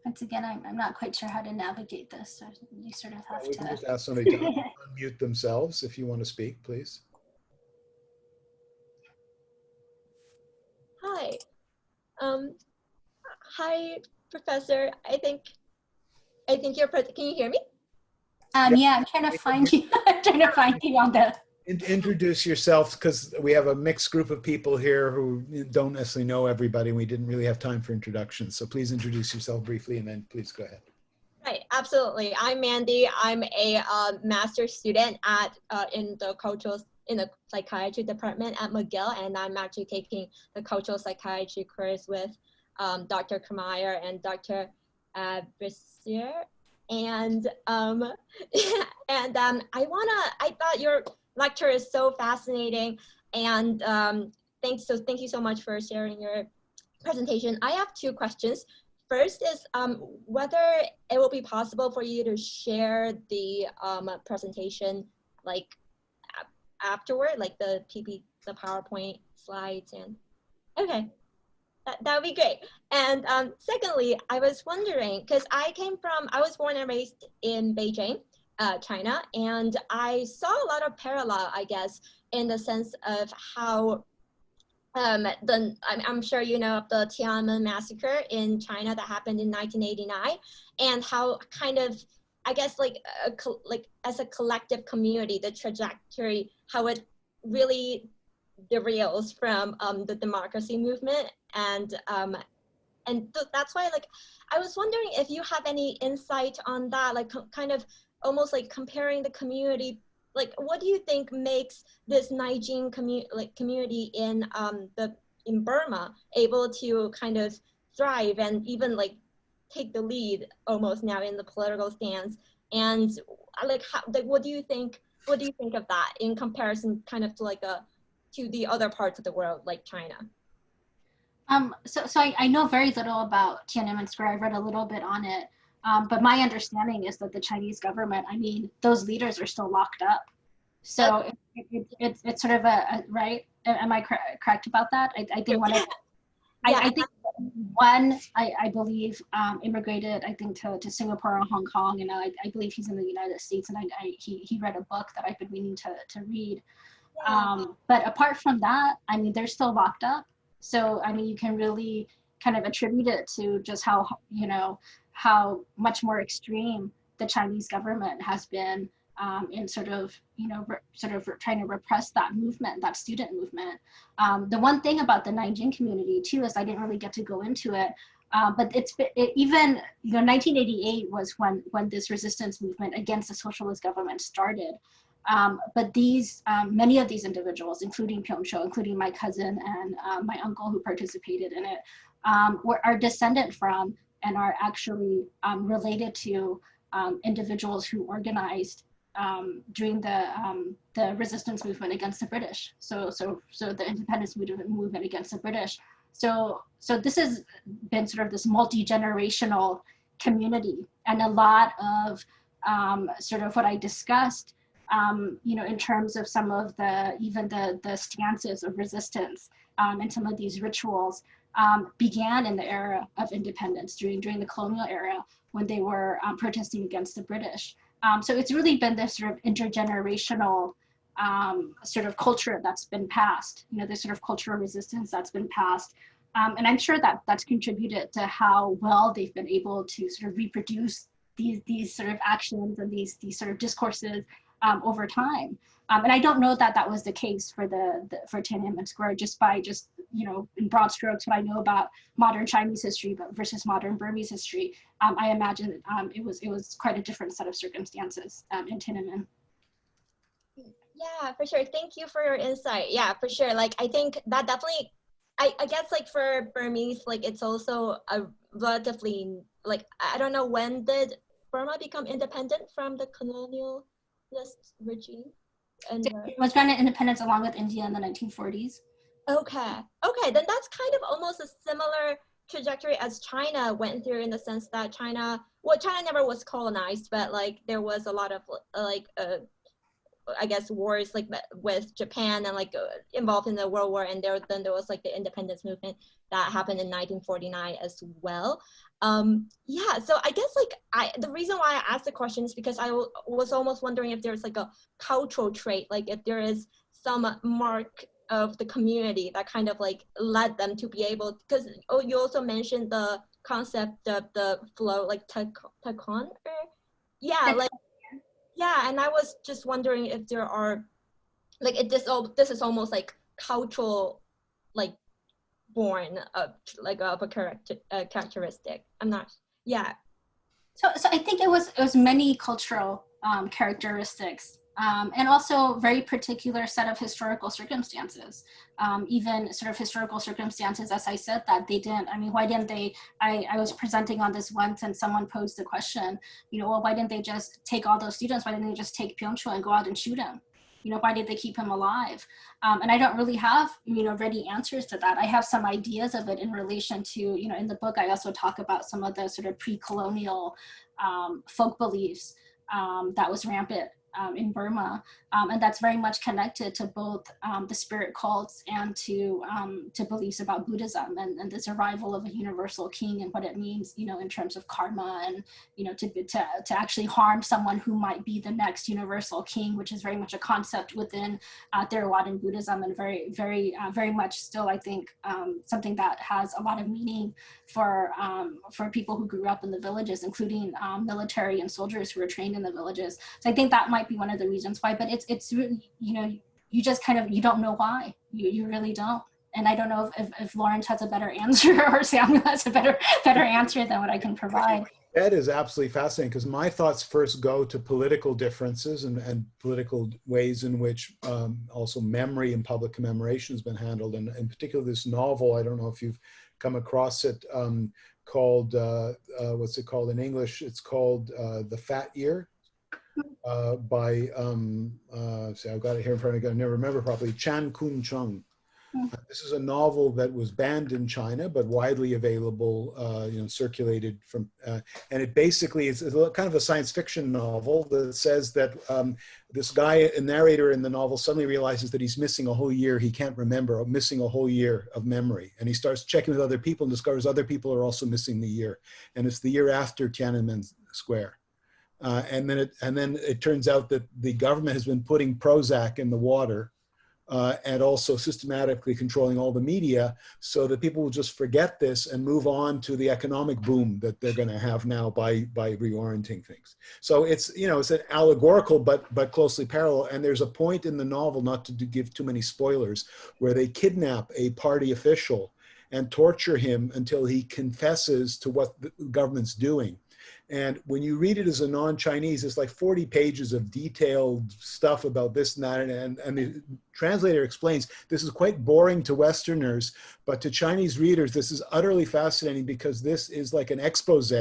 Once again, I'm not quite sure how to navigate this. So you sort of have We can to just ask somebody to unmute themselves if you want to speak, please. Hi. Hi, Professor. I think you're present. Can you hear me? Yeah, I'm trying to find you. I'm trying to find you on the. Introduce yourself, because we have a mixed group of people here who don't necessarily know everybody. We didn't really have time for introductions. So please introduce yourself briefly and then please go ahead. Right, absolutely. I'm Mandy. I'm a master's student at in the psychiatry department at McGill, and I'm actually taking the cultural psychiatry course with Dr. Kamayer and Dr. Brissier. And I thought your lecture is so fascinating, and thank you so much for sharing your presentation. I have two questions. First is whether it will be possible for you to share the presentation like afterward, like the PowerPoint slides, and okay. That would be great. And secondly, I was wondering, because I was born and raised in Beijing, China, and I saw a lot of parallel, I guess, in the sense of how I'm sure you know of the Tiananmen massacre in China that happened in 1989, and how kind of, I guess, like as a collective community, the trajectory, how it really derails from the democracy movement, and that's why, like, I was wondering if you have any insight on that, like kind of almost like comparing the community, like what do you think makes this Naingkyin community in Burma able to kind of thrive and even like take the lead almost now in the political stance, and like what do you think of that in comparison kind of to the other parts of the world like China? So I know very little about Tiananmen Square. I've read a little bit on it, but my understanding is that the Chinese government, I mean, those leaders are still locked up. So it's sort of a right. Am I correct about that? I think one of I think one I believe immigrated, I think, to Singapore or Hong Kong, and I believe he's in the United States, and he read a book that I've been meaning to read. But apart from that, I mean, they're still locked up. So, I mean, you can really kind of attribute it to just how, you know, how much more extreme the Chinese government has been in sort of, you know, trying to repress that movement, that student movement. The one thing about the Naingkyin community too is I didn't really get to go into it, but even, you know, 1988 was when this resistance movement against the socialist government started. But these, many of these individuals, including Pyeongcho, including my cousin and my uncle who participated in it, are descendant from and are actually related to individuals who organized during the resistance movement against the British. So the independence movement against the British. So this has been sort of this multi-generational community, and a lot of sort of what I discussed, you know, in terms of some of even the stances of resistance and some of these rituals began in the era of independence during the colonial era when they were protesting against the British. So it's really been this sort of intergenerational sort of culture that's been passed, you know, this sort of cultural resistance that's been passed. And I'm sure that that's contributed to how well they've been able to sort of reproduce these sort of actions and these sort of discourses over time. And I don't know that that was the case for for Tiananmen Square, just you know, in broad strokes, what I know about modern Chinese history versus modern Burmese history. I imagine it was quite a different set of circumstances in Tiananmen. Yeah, for sure. Thank you for your insight. Yeah, for sure. Like, I think that definitely, I guess like for Burmese, like it's also a relatively, like, I don't know, when did Burma become independent from the colonialist regime? And it was granted independence along with India in the 1940s. Okay, then that's kind of almost a similar trajectory as China went through, in the sense that China never was colonized, but like there was a lot of like I guess wars like with Japan and like involved in the World War, and then there was like the independence movement that happened in 1949 as well. Yeah, so I guess like the reason why I asked the question is because I was almost wondering if there's like a cultural trait, like if there is some mark of the community that kind of like led them to be able, because you also mentioned the concept of the flow, like taekwondo. Yeah, like yeah, and I was just wondering if there are like this is almost like cultural, like born of like of a characteristic. I'm not. Yeah. So I think it was many cultural characteristics. And also very particular set of historical circumstances, even sort of historical circumstances, as I said, that they didn't, I mean, why didn't they, I was presenting on this once and someone posed the question, you know, well, why didn't they just take all those students? Why didn't they just take Pyeongcho and go out and shoot him? You know, why did they keep him alive? And I don't really have, you know, ready answers to that. I have some ideas of it in relation to, you know, in the book, I also talk about some of the sort of pre-colonial folk beliefs that was rampant in Burma, and that's very much connected to both the spirit cults and to beliefs about Buddhism and this arrival of a universal king and what it means, you know, in terms of karma and, you know, to actually harm someone who might be the next universal king, which is very much a concept within Theravada Buddhism, and very much still, I think, something that has a lot of meaning for people who grew up in the villages, including military and soldiers who were trained in the villages. So I think that might be one of the reasons why, but it's really, you know, you just kind of, you don't know why, you really don't. And I don't know if Lawrence has a better answer or Samuel has a better answer than what I can provide. That is absolutely fascinating, because my thoughts first go to political differences and political ways in which also memory and public commemoration has been handled. And in particular, this novel, I don't know if you've come across it, called, what's it called in English? It's called The Fat Year. By, see, I've got it here in front of me, I never remember properly, Chan Kun Chung. This is a novel that was banned in China, but widely available, you know, circulated from, and it basically is kind of a science fiction novel that says that this guy, a narrator in the novel, suddenly realizes that he's missing a whole year. He can't remember, missing a whole year of memory. And he starts checking with other people and discovers other people are also missing the year. And it's the year after Tiananmen Square. And then it turns out that the government has been putting Prozac in the water and also systematically controlling all the media so that people will just forget this and move on to the economic boom that they're going to have now by reorienting things. So it's, you know, it's an allegorical but closely parallel. And there's a point in the novel, not to give too many spoilers, where they kidnap a party official and torture him until he confesses to what the government's doing. And when you read it as a non-Chinese, it's like 40 pages of detailed stuff about this and that. And the translator explains this is quite boring to Westerners, but to Chinese readers, this is utterly fascinating because this is like an expose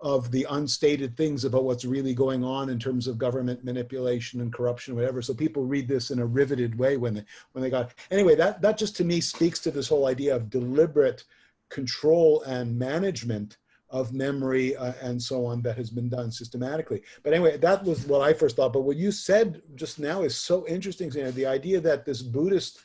of the unstated things about what's really going on in terms of government manipulation and corruption, whatever. So people read this in a riveted way when they got, anyway, that just to me speaks to this whole idea of deliberate control and management of memory and so on that has been done systematically. But anyway, that was what I first thought. But what you said just now is so interesting, the idea that this Buddhist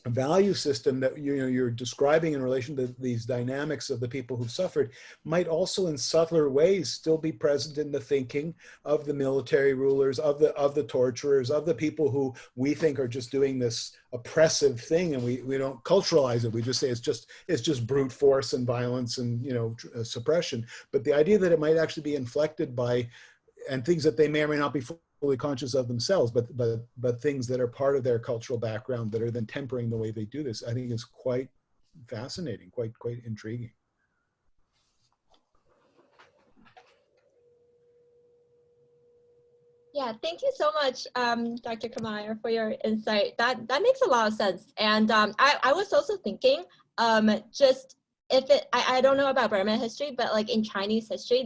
value system that you're describing in relation to these dynamics of the people who've suffered might also in subtler ways still be present in the thinking of the military rulers, of the torturers, of the people who we think are just doing this oppressive thing, and we don't culturalize it. We just say it's just brute force and violence and, you know, suppression. But the idea that it might actually be inflected by, and things that they may or may not be fully conscious of themselves, but things that are part of their cultural background that are then tempering the way they do this, I think is quite fascinating, quite intriguing. Yeah, thank you so much, Dr. Kamaya, for your insight. That makes a lot of sense. And I was also thinking, just if it, I don't know about Burma history, but like in Chinese history,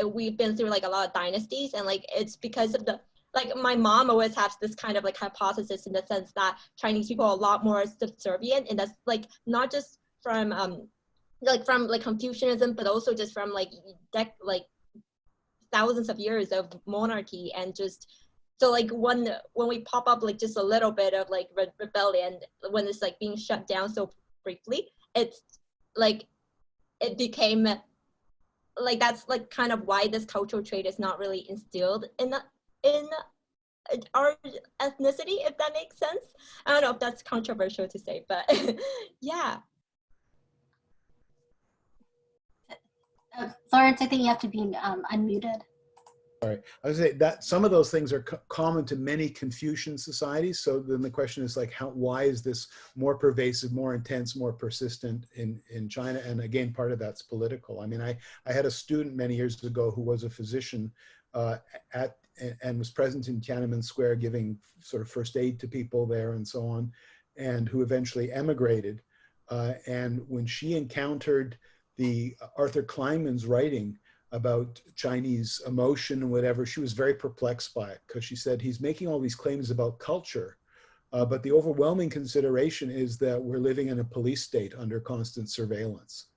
we've been through like a lot of dynasties, and like it's because of the, like my mom always has this kind of like hypothesis in the sense that Chinese people are a lot more subservient, and that's like not just from Confucianism, but also just from like thousands of years of monarchy. And just so like when we pop up like just a little bit of like rebellion, when it's like being shut down so briefly, it's like it became like, that's like kind of why this cultural trait is not really instilled in our ethnicity, if that makes sense. I don't know if that's controversial to say, but yeah. Lawrence, I think you have to be unmuted. All right, I would say that some of those things are common to many Confucian societies. So then the question is like, why is this more pervasive, more intense, more persistent in China? And again, part of that's political. I mean, I had a student many years ago who was a physician and was present in Tiananmen Square giving sort of first aid to people there and so on, and who eventually emigrated. And when she encountered the Arthur Kleinman's writing about Chinese emotion and whatever, she was very perplexed by it, because she said he's making all these claims about culture, but the overwhelming consideration is that we're living in a police state under constant surveillance.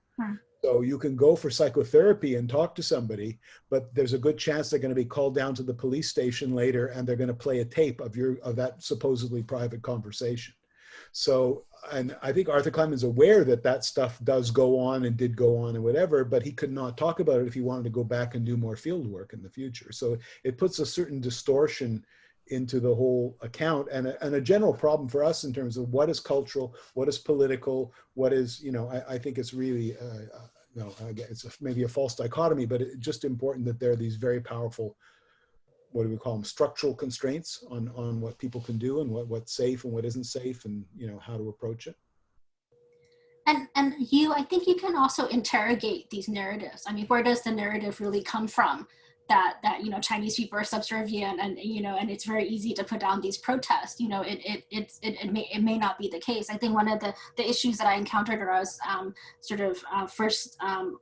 So you can go for psychotherapy and talk to somebody, but there's a good chance they're going to be called down to the police station later, and they're going to play a tape of that supposedly private conversation. So, and I think Arthur Kleinman's aware that that stuff does go on and did go on and whatever, but he could not talk about it if he wanted to go back and do more field work in the future. So it puts a certain distortion into the whole account, and a general problem for us in terms of what is cultural, what is political, what is, you know, I think it's really, no, it's maybe a false dichotomy, but it's just important that there are these very powerful, what do we call them, structural constraints on what people can do and what's safe and what isn't safe, and, you know, how to approach it. And I think you can also interrogate these narratives. I mean, where does the narrative really come from? That you know, Chinese people are subservient, and you know, and it's very easy to put down these protests. You know, it may not be the case. I think one of the issues that I encountered when I was first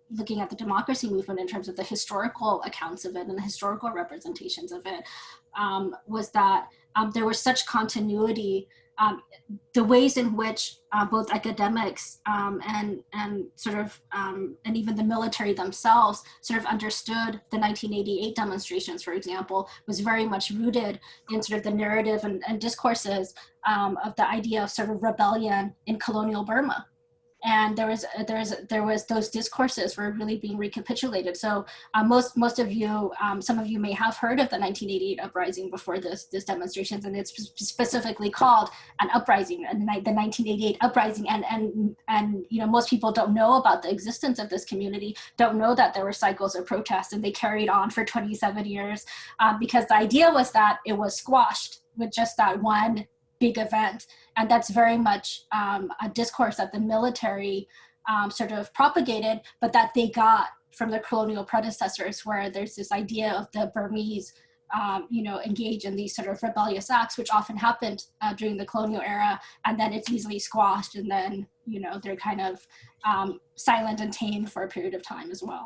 looking at the democracy movement in terms of the historical accounts of it and the historical representations of it was that there was such continuity. The ways in which both academics and even the military themselves sort of understood the 1988 demonstrations, for example, was very much rooted in sort of the narrative and discourses of the idea of sort of rebellion in colonial Burma. And there was those discourses were really being recapitulated. So most of you, some of you may have heard of the 1988 uprising before this demonstrations, and it's specifically called an uprising, and the 1988 uprising. And you know, most people don't know about the existence of this community, don't know that there were cycles of protest, and they carried on for 27 years because the idea was that it was squashed with just that one big event. And that's very much a discourse that the military sort of propagated, but that they got from their colonial predecessors, where there's this idea of the Burmese, you know, engage in these sort of rebellious acts, which often happened during the colonial era, and then it's easily squashed, and then, you know, they're kind of silent and tamed for a period of time as well.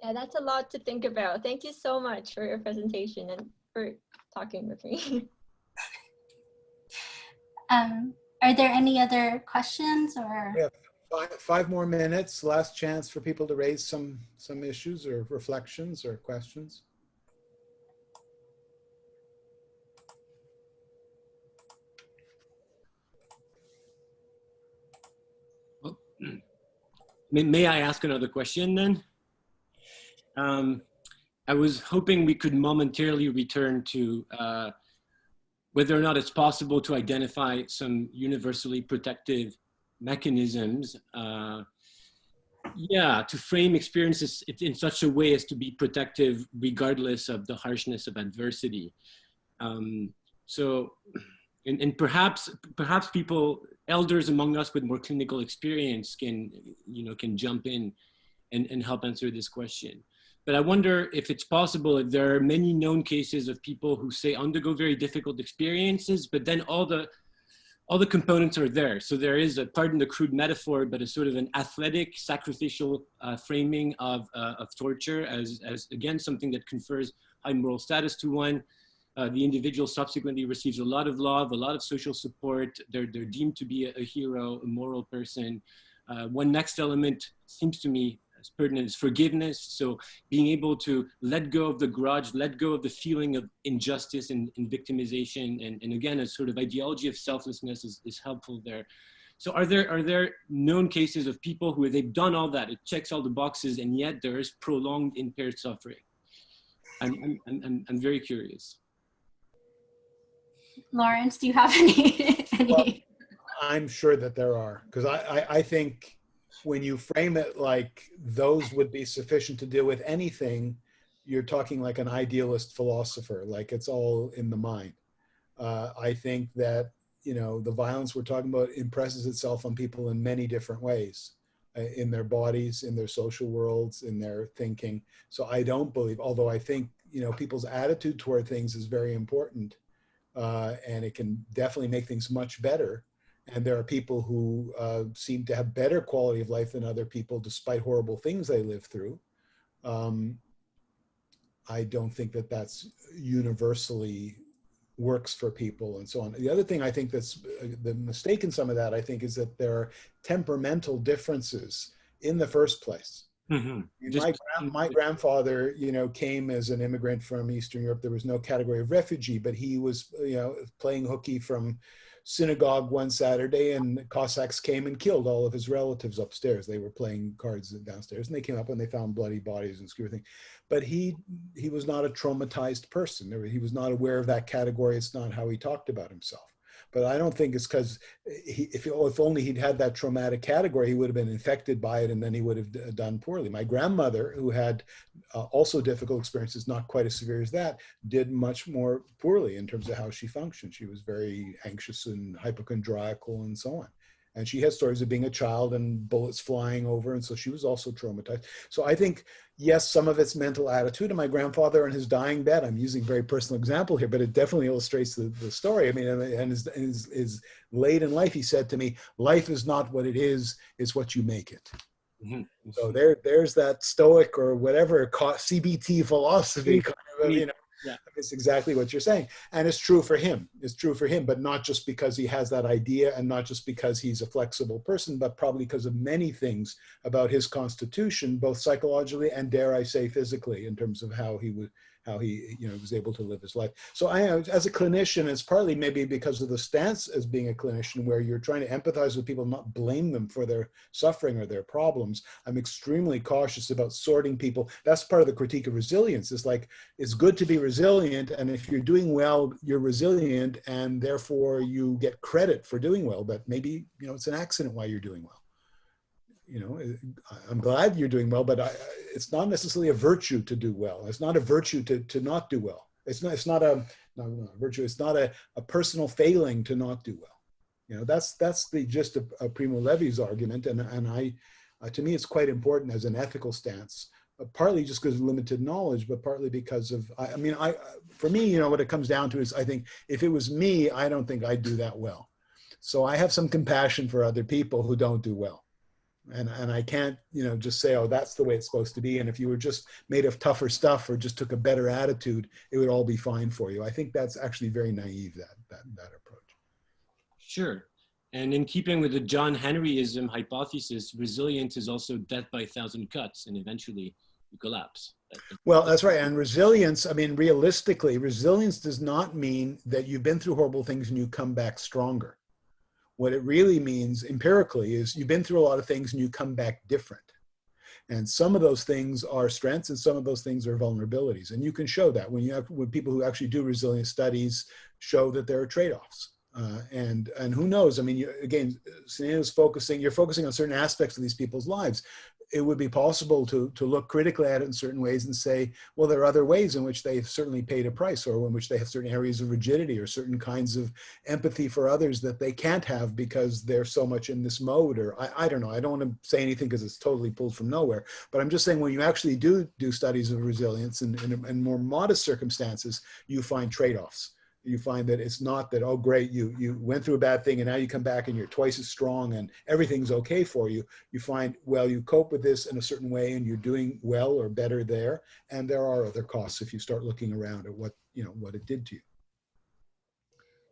Yeah, that's a lot to think about. Thank you so much for your presentation and for talking with me. Are there any other questions or? We have five more minutes. Last chance for people to raise some issues or reflections or questions. Well, may I ask another question then? I was hoping we could momentarily return to whether or not it's possible to identify some universally protective mechanisms, to frame experiences in such a way as to be protective regardless of the harshness of adversity. And perhaps people, elders among us with more clinical experience can jump in and help answer this question. But I wonder if it's possible, if there are many known cases of people who say undergo very difficult experiences, but then all the components are there. So there is, pardon the crude metaphor, but a sort of an athletic, sacrificial framing of torture as again, something that confers high moral status to one. The individual subsequently receives a lot of love, a lot of social support. They're deemed to be a hero, a moral person. One next element seems to me as pertinent is forgiveness. So being able to let go of the grudge, let go of the feeling of injustice and victimization. And again, a sort of ideology of selflessness is helpful there. So are there known cases of people who they've done all that, it checks all the boxes, and yet there is prolonged impaired suffering? I'm very curious. Lawrence, do you have any? Well, I'm sure that there are, because I think when you frame it like those would be sufficient to deal with anything, you're talking like an idealist philosopher, like it's all in the mind. I think that, you know, the violence we're talking about impresses itself on people in many different ways, in their bodies, in their social worlds, in their thinking. So I don't believe, although I think, you know, people's attitude toward things is very important, and it can definitely make things much better. And there are people who seem to have better quality of life than other people, despite horrible things they live through. I don't think that that's universally works for people and so on. The other thing I think that's the mistake in some of that, I think, is that there are temperamental differences in the first place. Mm-hmm. My grandfather, you know, came as an immigrant from Eastern Europe. There was no category of refugee, but he was, you know, playing hooky from synagogue one Saturday, and the Cossacks came and killed all of his relatives upstairs. They were playing cards downstairs, and they came up and they found bloody bodies and everything. But he was not a traumatized person. He was not aware of that category. It's not how he talked about himself. But I don't think it's because if only he'd had that traumatic category, he would have been infected by it, and then he would have done poorly. My grandmother, who had also difficult experiences, not quite as severe as that, did much more poorly in terms of how she functioned. She was very anxious and hypochondriacal and so on. And she has stories of being a child and bullets flying over, and so she was also traumatized. So I think, yes, some of it's mental attitude. And my grandfather on his dying bed, I'm using a very personal example here, but it definitely illustrates the story. I mean, and his late in life, he said to me, "Life is not what it is, it's what you make it." Mm-hmm. So there's that Stoic or whatever CBT philosophy kind of, you know. Yeah, it's exactly what you're saying. And it's true for him. It's true for him, but not just because he has that idea, and not just because he's a flexible person, but probably because of many things about his constitution, both psychologically and, dare I say, physically, in terms of how how he, was able to live his life. So I, as a clinician, it's partly maybe because of the stance as being a clinician, where you're trying to empathize with people, not blame them for their suffering or their problems. I'm extremely cautious about sorting people. That's part of the critique of resilience. It's like, it's good to be resilient, and if you're doing well, you're resilient, and therefore you get credit for doing well, but maybe, it's an accident why you're doing well. I'm glad you're doing well, but it's not necessarily a virtue to do well. It's not a virtue to not do well. It's not a virtue. It's not a personal failing to not do well. That's the gist of Primo Levi's argument, and I to me it's quite important as an ethical stance. Partly just because of limited knowledge, but partly because of for me, what it comes down to is, I think if it was me, I don't think I'd do that well. So I have some compassion for other people who don't do well. And I can't, just say, oh, that's the way it's supposed to be. And if you were just made of tougher stuff or just took a better attitude, it would all be fine for you. I think that's actually very naive, that approach. Sure. And in keeping with the John Henryism hypothesis, resilience is also death by a thousand cuts, and eventually you collapse. Well, that's right. And resilience, realistically, resilience does not mean that you've been through horrible things and you come back stronger. What it really means empirically is you've been through a lot of things and you come back different. And some of those things are strengths and some of those things are vulnerabilities. And you can show that when people who actually do resilience studies show that there are trade-offs. And who knows? Again, Seinenu's you're focusing on certain aspects of these people's lives. It would be possible to look critically at it in certain ways and say, well, there are other ways in which they've certainly paid a price, or in which they have certain areas of rigidity or certain kinds of empathy for others that they can't have because they're so much in this mode. Or I don't know. I don't want to say anything because it's totally pulled from nowhere. But I'm just saying, when you actually do studies of resilience in more modest circumstances, you find trade-offs. You find that it's not that, oh, great, you went through a bad thing and now you come back and you're twice as strong and everything's okay for you. You find, well, you cope with this in a certain way and you're doing well or better there. And there are other costs if you start looking around at what it did to you.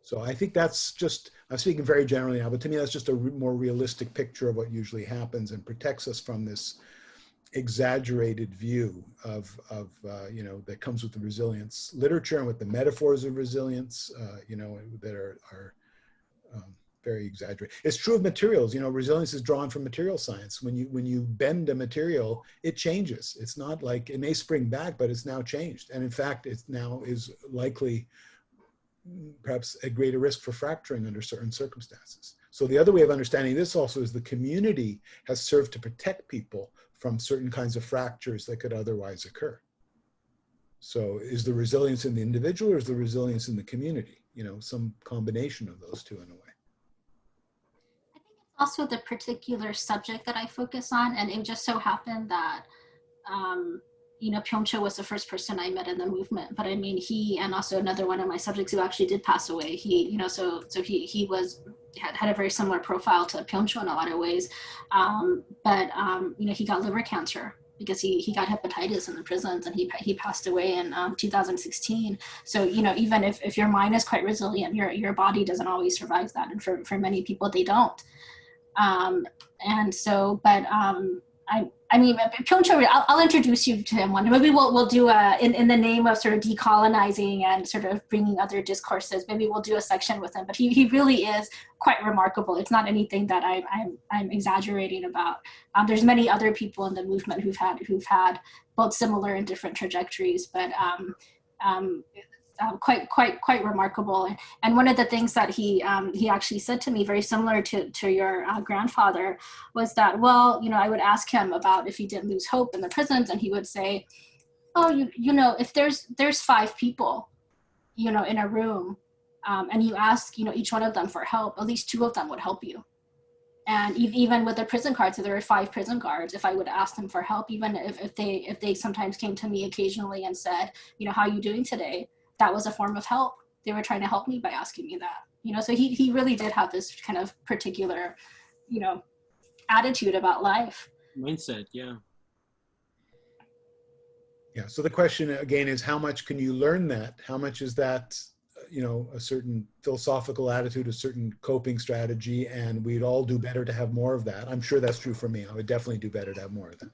So I think that's just, I'm speaking very generally now, but to me, that's just a more realistic picture of what usually happens and protects us from this exaggerated view of that comes with the resilience literature and with the metaphors of resilience, that are very exaggerated. It's true of materials. Resilience is drawn from material science. When you bend a material, it changes. It's not like it may spring back, but it's now changed. And in fact, it now is likely perhaps a greater risk for fracturing under certain circumstances. So the other way of understanding this also is the community has served to protect people from certain kinds of fractures that could otherwise occur. So is the resilience in the individual or is the resilience in the community? Some combination of those two in a way. I think it's also the particular subject that I focus on, and it just so happened that Pyeongcho was the first person I met in the movement, but he and also another one of my subjects who actually did pass away, he had a very similar profile to Pyeongcho in a lot of ways, but he got liver cancer because he got hepatitis in the prisons, and he passed away in 2016. So even if your mind is quite resilient, your body doesn't always survive that, and for many people they don't. Pyeongcho, I'll introduce you to him one day. Maybe we'll do in the name of sort of decolonizing and sort of bringing other discourses. Maybe we'll do a section with him. But he really is quite remarkable. It's not anything that I'm exaggerating about. There's many other people in the movement who've had both similar and different trajectories, but quite remarkable. And one of the things that he actually said to me, very similar to your grandfather, was that, well, I would ask him about if he didn't lose hope in the prisons, and he would say, oh, if there's 5 people, in a room, and you ask, each one of them for help, at least 2 of them would help you. And even with the prison guards, so there were 5 prison guards, if I would ask them for help, even if they sometimes came to me occasionally and said, how are you doing today? That was a form of help. They were trying to help me by asking me that. So he really did have this kind of particular, attitude about life. Mindset, yeah. Yeah, so the question again is, how much can you learn that? How much is that a certain philosophical attitude, a certain coping strategy, and we'd all do better to have more of that. I'm sure that's true for me. I would definitely do better to have more of that.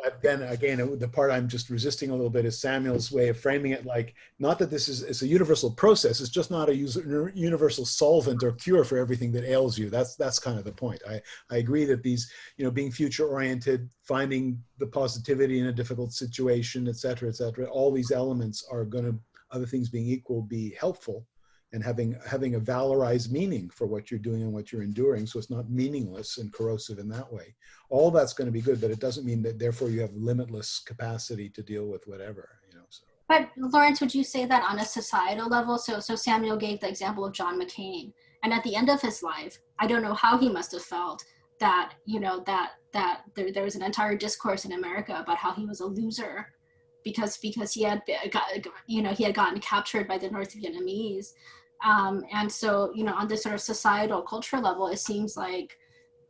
But then again, the part I'm just resisting a little bit is Samuel's way of framing it like, not that it's a universal process, it's just not a universal solvent or cure for everything that ails you. That's kind of the point. I agree that these, being future oriented, finding the positivity in a difficult situation, et cetera, all these elements are going to, other things being equal, be helpful, and having a valorized meaning for what you're doing and what you're enduring, so it's not meaningless and corrosive in that way. All that's going to be good, but it doesn't mean that therefore you have limitless capacity to deal with whatever, So. But Lawrence, would you say that on a societal level? So Samuel gave the example of John McCain, and at the end of his life, I don't know how he must have felt that, that there was an entire discourse in America about how he was a loser because he had he had gotten captured by the North Vietnamese. And so, on this sort of societal cultural level, it seems like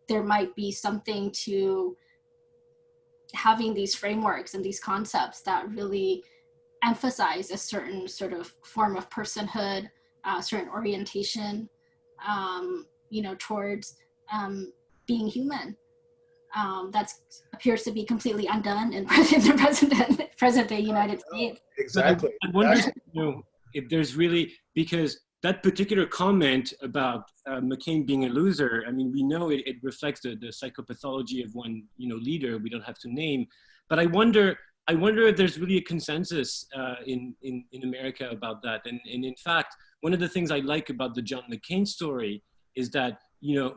there might be something to having these frameworks and these concepts that really emphasize a certain sort of form of personhood, certain orientation, towards being human. That appears to be completely undone in the present day United States. Exactly. I wonder, if there's really, because that particular comment about McCain being a loser, I mean, we know it reflects the psychopathology of one, leader we don't have to name, but I wonder if there's really a consensus in America about that. And in fact, one of the things I like about the John McCain story is that,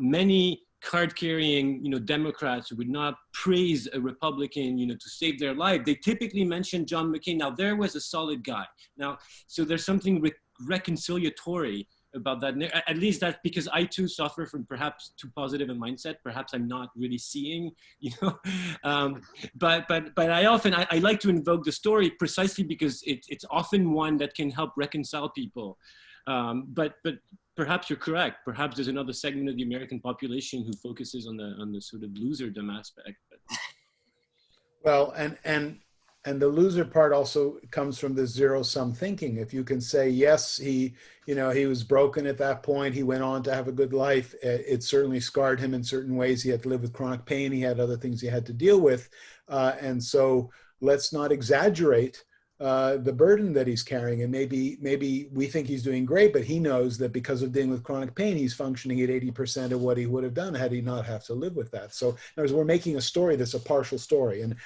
many card-carrying, Democrats who would not praise a Republican, to save their life, they typically mention John McCain. Now, there was a solid guy. Now, so there's something reconciliatory about that. At least that's because I too suffer from perhaps too positive a mindset. Perhaps I'm not really seeing, but I like to invoke the story precisely because it's often one that can help reconcile people. But perhaps you're correct. Perhaps there's another segment of the American population who focuses on the sort of loserdom aspect. But. Well, and the loser part also comes from the zero-sum thinking. If you can say, yes, he was broken at that point, he went on to have a good life. It certainly scarred him in certain ways. He had to live with chronic pain. He had other things he had to deal with. And so let's not exaggerate the burden that he's carrying. And maybe we think he's doing great, but he knows that because of dealing with chronic pain, he's functioning at 80% of what he would have done had he not have to live with that. So in other words, we're making a story that's a partial story. And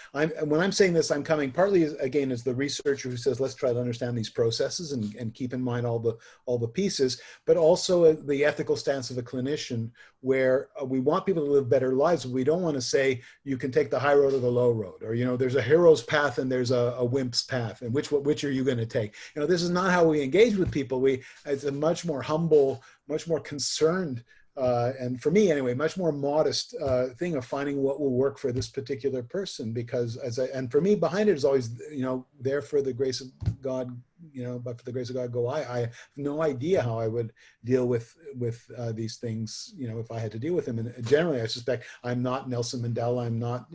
when I'm saying this, I'm coming partly, again, as the researcher who says, let's try to understand these processes and keep in mind all the pieces, but also the ethical stance of a clinician where we want people to live better lives. We don't want to say you can take the high road or the low road, or, there's a hero's path and there's a wimp's path. And which are you going to take? This is not how we engage with people. It's a much more humble, much more concerned, and for me anyway, much more modest thing of finding what will work for this particular person. Because and for me, behind it is always, there for the grace of God, but for the grace of God go I. I have no idea how I would deal with these things, if I had to deal with them. And generally, I suspect I'm not Nelson Mandela. I'm not,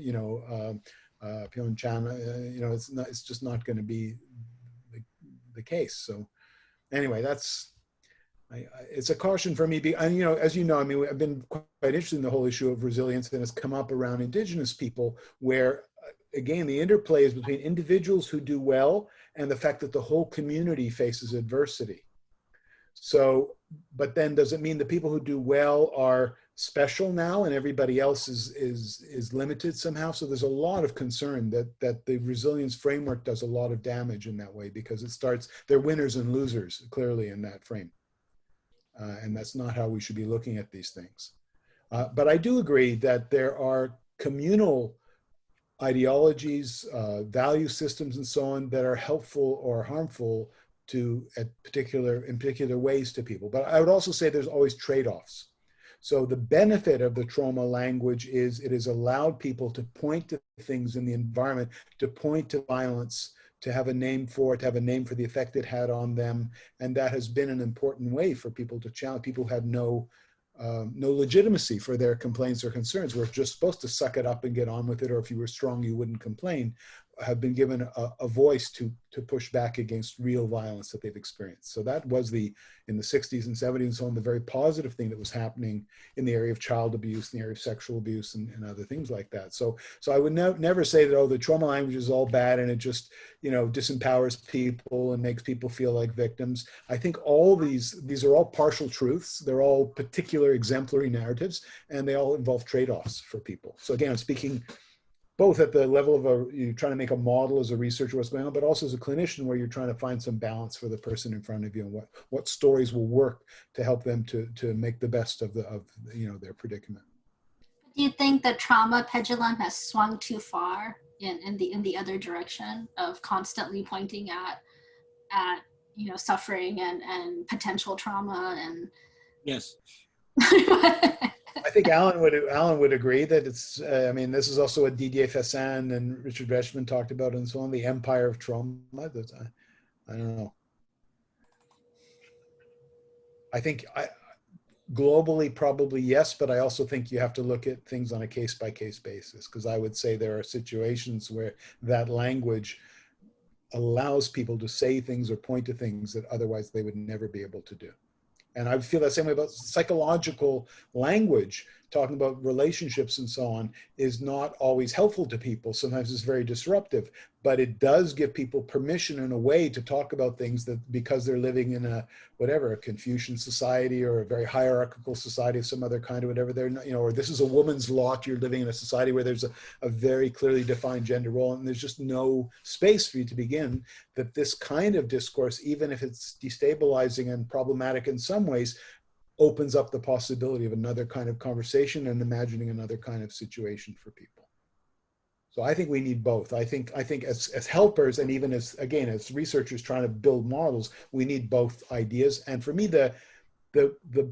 Pyeongchang, it's just not going to be the case. So anyway, it's a caution for me. And, as you know, I mean, I've been quite interested in the whole issue of resilience that has come up around Indigenous people, where, again, the interplay is between individuals who do well and the fact that the whole community faces adversity. So, but then does it mean the people who do well are special now and everybody else is limited somehow? So there's a lot of concern that the resilience framework does a lot of damage in that way, because they're winners and losers clearly in that frame. And that's not how we should be looking at these things. But I do agree that there are communal ideologies, value systems and so on that are helpful or harmful in particular ways to people. But I would also say there's always trade-offs. So the benefit of the trauma language is it has allowed people to point to things in the environment, to point to violence, to have a name for it, to have a name for the effect it had on them. And that has been an important way for people to challenge. People had no legitimacy for their complaints or concerns. We're just supposed to suck it up and get on with it, or if you were strong, you wouldn't complain. have been given a voice to push back against real violence that they've experienced. So that was in the 60s and 70s and so on, the very positive thing that was happening in the area of child abuse, in the area of sexual abuse and other things like that. So I would never say that, oh, the trauma language is all bad and it just, disempowers people and makes people feel like victims. I think all these are all partial truths. They're all particular exemplary narratives, and they all involve trade-offs for people. So again, I'm speaking both at the level of you're trying to make a model as a researcher what's going on, but also as a clinician where you're trying to find some balance for the person in front of you and what stories will work to help them to make the best of their predicament. Do you think the trauma pendulum has swung too far in the other direction of constantly pointing at suffering and potential trauma and? Yes. I think Alan would agree that it's, this is also what Didier Fessin and Richard Reshman talked about and so on, the empire of trauma. I don't know. I think globally, probably yes, but I also think you have to look at things on a case-by-case basis, because I would say there are situations where that language allows people to say things or point to things that otherwise they would never be able to do. And I feel that same way about psychological language. Talking about relationships and so on is not always helpful to people. Sometimes it's very disruptive, but it does give people permission in a way to talk about things that, because they're living in a Confucian society or a very hierarchical society of some other kind or whatever, they're not, or this is a woman's lot, you're living in a society where there's a very clearly defined gender role and there's just no space for you to begin, that this kind of discourse, even if it's destabilizing and problematic in some ways, opens up the possibility of another kind of conversation and imagining another kind of situation for people. So I think we need both. I think as helpers and even as researchers trying to build models, we need both ideas. And for me, the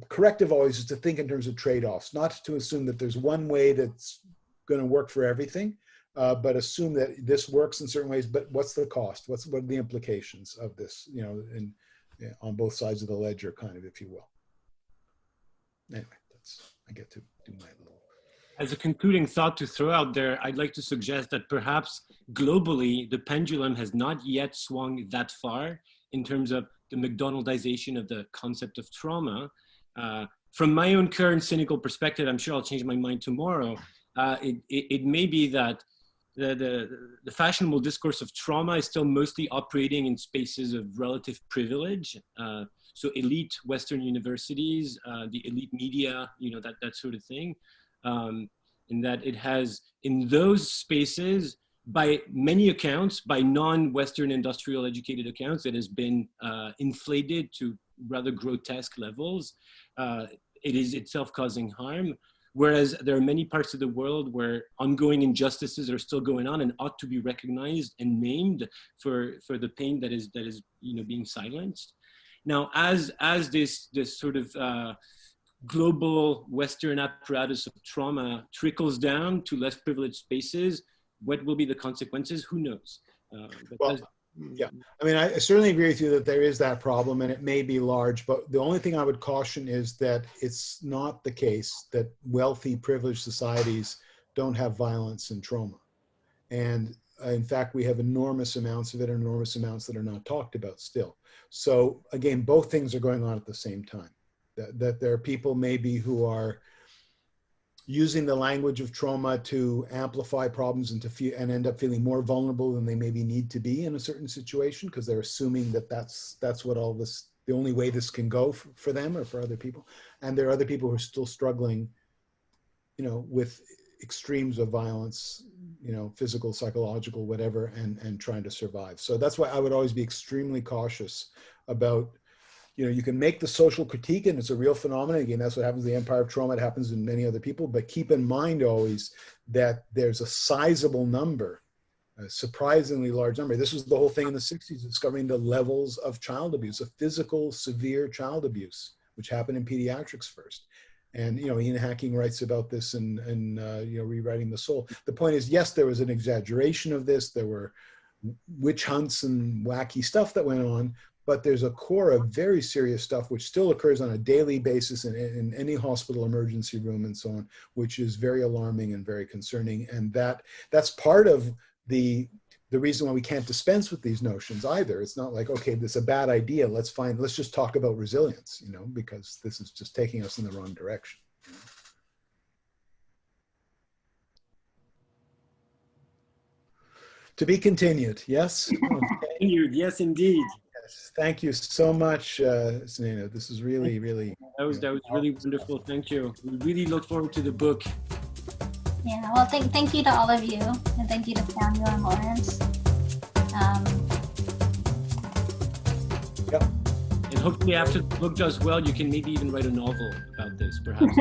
corrective always is to think in terms of trade-offs, not to assume that there's one way that's going to work for everything, but assume that this works in certain ways, but what's the cost? What are the implications of this, on both sides of the ledger, kind of, if you will. Anyway, I get to do my little. As a concluding thought to throw out there, I'd like to suggest that perhaps globally, the pendulum has not yet swung that far in terms of the McDonaldization of the concept of trauma. From my own current cynical perspective, I'm sure I'll change my mind tomorrow. It may be that the fashionable discourse of trauma is still mostly operating in spaces of relative privilege. So elite Western universities, the elite media, that sort of thing. In that it has, in those spaces, by many accounts, by non-Western industrial educated accounts, it has been inflated to rather grotesque levels. It is itself causing harm. Whereas there are many parts of the world where ongoing injustices are still going on and ought to be recognized and named for the pain that is being silenced. Now, as this sort of global Western apparatus of trauma trickles down to less privileged spaces, what will be the consequences? Who knows? Yeah, I certainly agree with you that there is that problem and it may be large, but the only thing I would caution is that it's not the case that wealthy, privileged societies don't have violence and trauma. And in fact, we have enormous amounts of it and enormous amounts that are not talked about still. So again, both things are going on at the same time. That there are people maybe who are using the language of trauma to amplify problems and and end up feeling more vulnerable than they maybe need to be in a certain situation because they're assuming that that's what all this, the only way this can go for them or for other people. And there are other people who are still struggling, with extremes of violence, physical, psychological, whatever, and trying to survive. So that's why I would always be extremely cautious about, you can make the social critique and it's a real phenomenon. Again, that's what happens in the empire of trauma. It happens in many other people, but keep in mind always that there's a sizable number, a surprisingly large number. This was the whole thing in the 60s, discovering the levels of child abuse, of physical, severe child abuse, which happened in pediatrics first. And, Ian Hacking writes about this in Rewriting the Soul. The point is, yes, there was an exaggeration of this. There were witch hunts and wacky stuff that went on, but there's a core of very serious stuff which still occurs on a daily basis in any hospital emergency room and so on, which is very alarming and very concerning. And that's part of the the reason why we can't dispense with these notions either. It's not like, okay, this is a bad idea. Let's just talk about resilience, you know, because this is just taking us in the wrong direction. To be continued, yes? Continued, yes, indeed. Yes. Thank you so much, Seinenu. This is really, really... That was really wonderful. Thank you. We really look forward to the book. Yeah, well, thank you to all of you, and thank you to Samuel and Lawrence. Yep. And hopefully after the book does well, you can maybe even write a novel about this, perhaps.